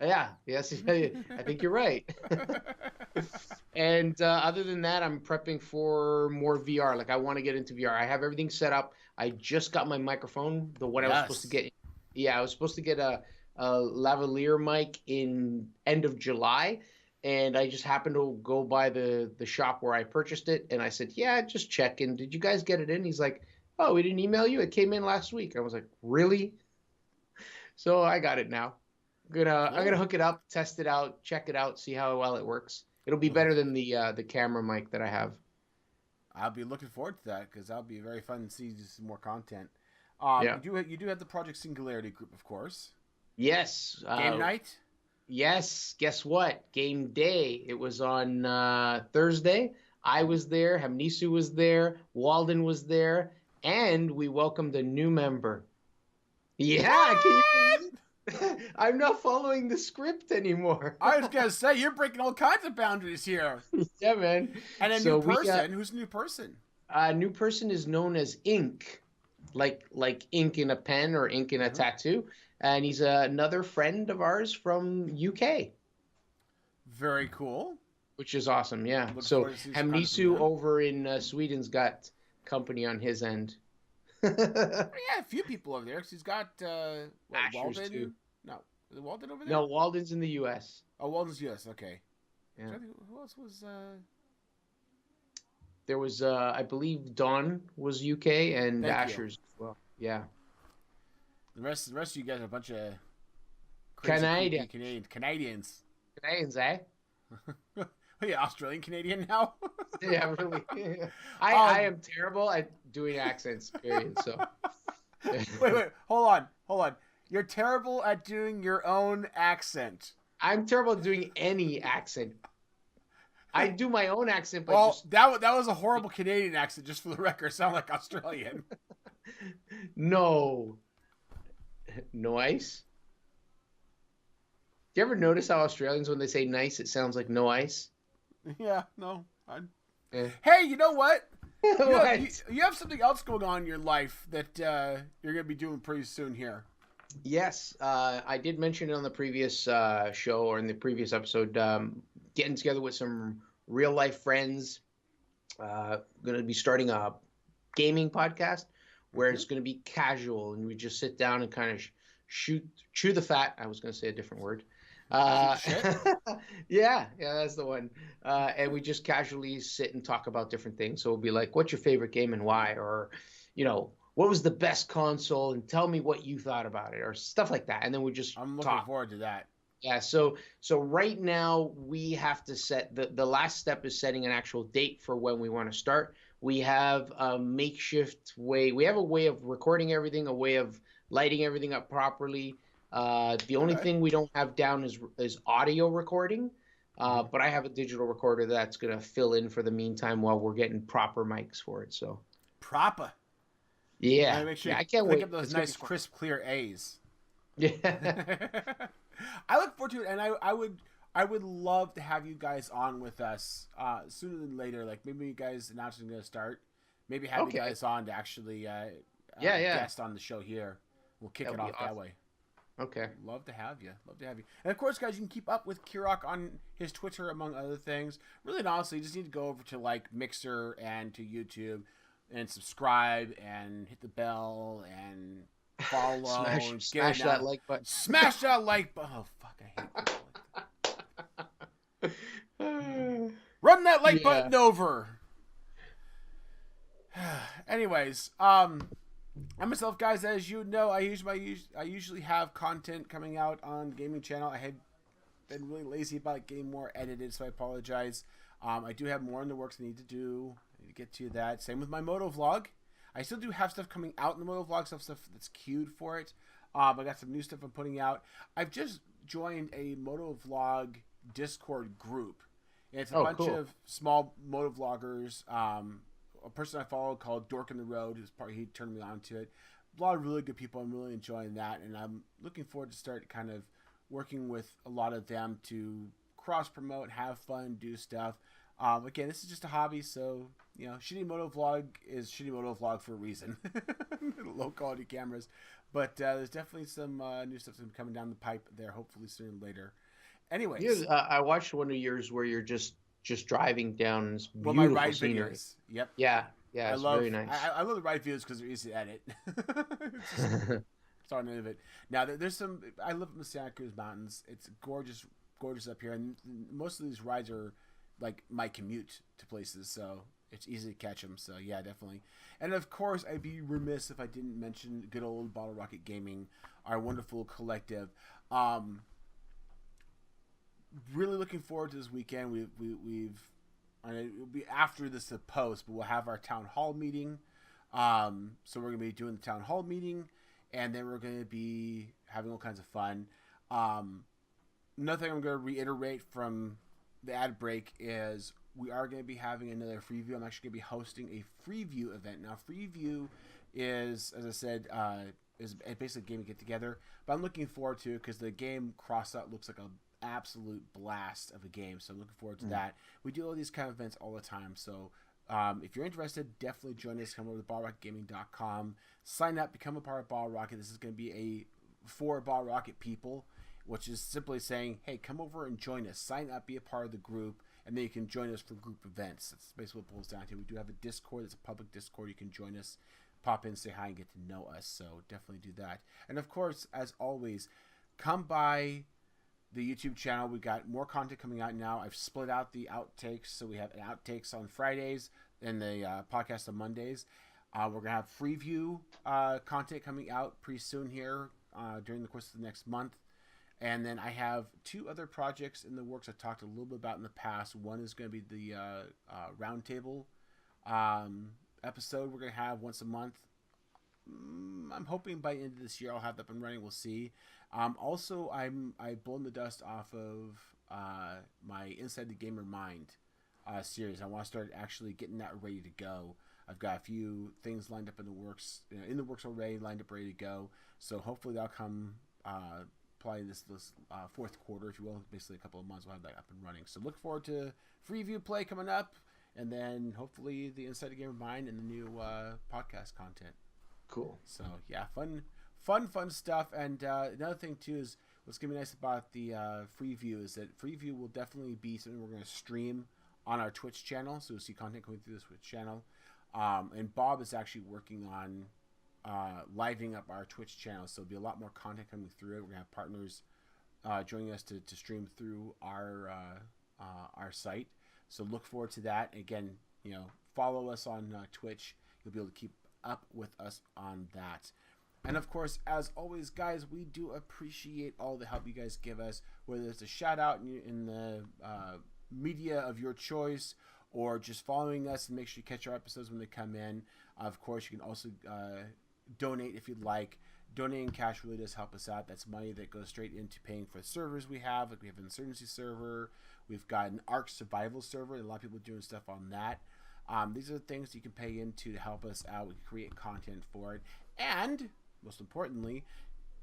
Yeah. Yes. I think you're right. And other than that, I'm prepping for more VR. Like, I want to get into VR. I have everything set up. I just got my microphone, the one I was supposed to get. Yeah, I was supposed to get a lavalier mic in end of July, and I just happened to go by the shop where I purchased it, and I said, yeah, just check in. Did you guys get it in? He's like, oh, we didn't email you? It came in last week. I was like, really? So I got it now. I'm gonna hook it up, test it out, check it out, see how well it works. It'll be better than the camera mic that I have. I'll be looking forward to that because that'll be very fun to see some more content. Yeah. You do have the Project Singularity group, of course. Yes. Game night. Yes. Guess what? Game day. It was on Thursday. I was there. Hamnisu was there. Walden was there, and we welcomed a new member. Yeah. Can you believe it? I'm not following the script anymore. I was gonna say you're breaking all kinds of boundaries here. Yeah, man. And a new person. Who's a new person? A new person is known as Ink, like ink in a pen or ink in a tattoo, and he's another friend of ours from UK. Very cool. Which is awesome, yeah. So Hamnisu over in Sweden's got company on his end. Yeah, a few people over there. He's got Walden too. No, is it Walden over there? No, Walden's in the U.S. Oh, Walden's U.S. Okay. Yeah. Who else was? There was, I believe, Don was UK and Asher's as well. Yeah. The rest of you guys are a bunch of Canadians, eh? Oh, yeah, Australian Canadian now. Yeah, really. I am terrible at doing accents. Period. So. wait, hold on. You're terrible at doing your own accent. I'm terrible at doing any accent. I do my own accent, but that was a horrible Canadian accent. Just for the record, sound like Australian. No. Nice. Do you ever notice how Australians, when they say nice, it sounds like no ice? Yeah, no. Hey, you know what? You have something else going on in your life that you're going to be doing pretty soon here. Yes, I did mention it on the previous show or in the previous episode. Getting together with some real life friends. Going to be starting a gaming podcast where it's going to be casual and we just sit down and kind of chew the fat. I was going to say a different word. Yeah, that's the one. And we just casually sit and talk about different things. So it'll be like, what's your favorite game and why? Or, what was the best console and tell me what you thought about it or stuff like that. And then we just I'm looking forward to that. Yeah. So right now we have to set the last step is setting an actual date for when we want to start. We have a makeshift way. We have a way of recording everything, a way of lighting everything up properly. The only thing we don't have down is audio recording, but I have a digital recorder that's going to fill in for the meantime while we're getting proper mics for it. So proper. Yeah. Make sure I can't wait. Up those nice, crisp, clear A's. Yeah. I look forward to it, and I would love to have you guys on with us sooner than later. Like maybe you guys announcing going to start. Maybe have you guys on to actually guest on the show here. We'll kick it off that way. Okay. Love to have you. And of course, guys, you can keep up with Kirok on his Twitter, among other things. Really and honestly, you just need to go over to like Mixer and to YouTube and subscribe and hit the bell and follow. Smash that like button. Smash that like button. Oh, fuck, I hate that. Run that like button over. Anyways, and myself, guys, as you know, I usually have content coming out on the gaming channel. I had been really lazy about getting more edited, so I apologize. I do have more in the works I need to do. I need to get to that. Same with my moto vlog. I still do have stuff coming out in the moto vlog, stuff that's queued for it. I got some new stuff I'm putting out. I've just joined a moto vlog Discord group. It's a bunch of small moto vloggers. A person I follow called Dork in the Road, he turned me on to it. A lot of really good people. I'm really enjoying that, and I'm looking forward to start kind of working with a lot of them to cross promote, have fun, do stuff. Again, this is just a hobby, so shitty moto vlog is shitty moto vlog for a reason. Low quality cameras, but there's definitely some new stuff that's coming down the pipe there. Hopefully sooner or later. Anyways, I watched one of yours where you're just driving down this beautiful my ride scenery. Videos. Yep. Yeah, it's very nice. I love the ride videos because they're easy to edit. It's on end of it. Now there's some. I live in the Santa Cruz Mountains. It's gorgeous up here, and most of these rides are like my commute to places, so it's easy to catch them. So yeah, definitely. And of course, I'd be remiss if I didn't mention good old Bottle Rocket Gaming, our wonderful collective. really looking forward to this weekend. We've it'll be after this post, but we'll have our town hall meeting. So we're going to be doing the town hall meeting, and then we're going to be having all kinds of fun. Another thing I'm going to reiterate from the ad break is we are going to be having another Freeview. I'm actually going to be hosting a Freeview event. Now, Freeview is, as I said, is basically a game to get together, but I'm looking forward to it because the game Crossout looks like an absolute blast of a game, so I'm looking forward to that. We do all these kind of events all the time, so if you're interested, definitely join us. Come over to ballrocketgaming.com, sign up, become a part of Ball Rocket. This is going to be for Ball Rocket people, which is simply saying, hey, come over and join us. Sign up, be a part of the group, and then you can join us for group events. That's basically what it boils down to. We do have a Discord. It's a public Discord. You can join us, pop in, say hi, and get to know us. So definitely do that. And, of course, as always, come by the YouTube channel. We got more content coming out now. I've split out the outtakes, so we have outtakes on Fridays and the podcast on Mondays. We're going to have Freeview content coming out pretty soon here during the course of the next month. And then I have 2 other projects in the works I talked a little bit about in the past. One is going to be the roundtable episode we're going to have once a month. I'm hoping by the end of this year I'll have that up and running. We'll see. Also, I've blown the dust off of my Inside the Gamer Mind series. I want to start actually getting that ready to go. I've got a few things lined up in the works, already, lined up ready to go. So hopefully that'll come probably this fourth quarter, if you will. Basically a couple of months we'll have that up and running. So look forward to Freeview play coming up, and then hopefully the Inside the Gamer Mind and the new podcast content. Cool. So yeah, fun stuff. And another thing too is what's gonna be nice about the Freeview is that Freeview will definitely be something we're gonna stream on our Twitch channel. So you'll see content coming through the Twitch channel. And Bob is actually working on livening up our Twitch channel, so there'll be a lot more content coming through it. We're gonna have partners joining us to stream through our site. So look forward to that. Again, follow us on Twitch. You'll be able to keep up with us on that. And of course, as always, guys, we do appreciate all the help you guys give us, whether it's a shout out in the media of your choice, or just following us and make sure you catch our episodes when they come in. Of course, you can also donate if you'd like. Donating cash really does help us out. That's money that goes straight into paying for the servers we have. Like we have an Insurgency server. We've got an Ark Survival server. And a lot of people are doing stuff on that. These are the things you can pay into to help us out. We can create content for it. And, most importantly,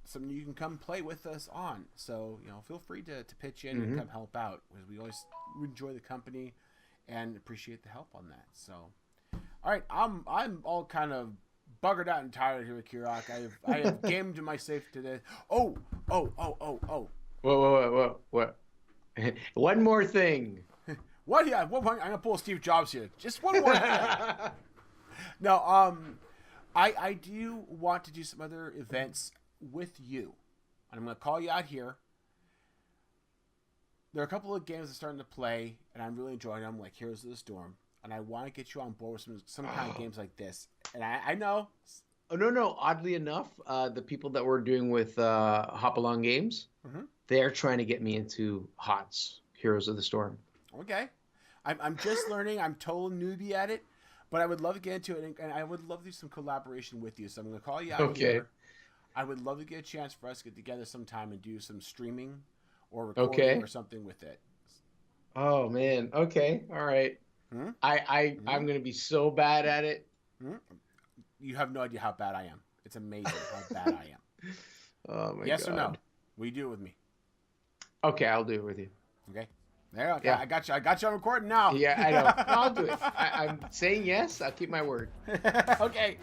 something you can come play with us on. So, feel free to pitch in and come help out, because we always enjoy the company and appreciate the help on that. So, all right, I'm all kind of buggered out and tired here with Kirok. I have gamed my safe today. Oh. Whoa. One more thing. What? Yeah, I'm gonna pull Steve Jobs here. Just one more thing. No, I do want to do some other events with you. And I'm gonna call you out here. There are a couple of games I'm starting to play, and I'm really enjoying them, like Heroes of the Storm. And I want to get you on board with some kind of games like this. And I know. Oh, no. Oddly enough, the people that we're doing with Hop Along Games, they're trying to get me into HOTS, Heroes of the Storm. Okay. I'm just learning. I'm total newbie at it. But I would love to get into it, and I would love to do some collaboration with you. So I'm going to call you out here. I would love to get a chance for us to get together sometime and do some streaming or recording or something with it. Oh, man. Okay. All right. I'm going to be so bad at it. You have no idea how bad I am. It's amazing how bad I am. Oh, my God. Yes or no? Will you do it with me? Okay, I'll do it with you. Okay. There, okay. Yeah. I got you on recording now. Yeah, I know. I'll do it. I'm saying yes. I'll keep my word. Okay.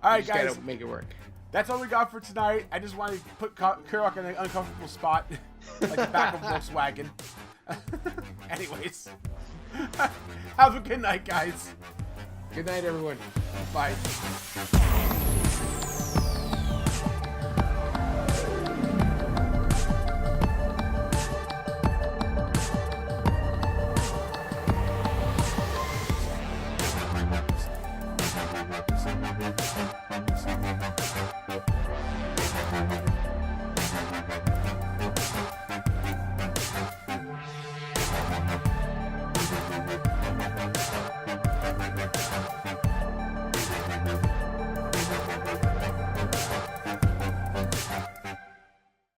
All right, guys. Gotta make it work. That's all we got for tonight. I just wanted to put Kirok in an uncomfortable spot, like the back of Volkswagen. Anyways, have a good night, guys. Good night, everyone. Bye.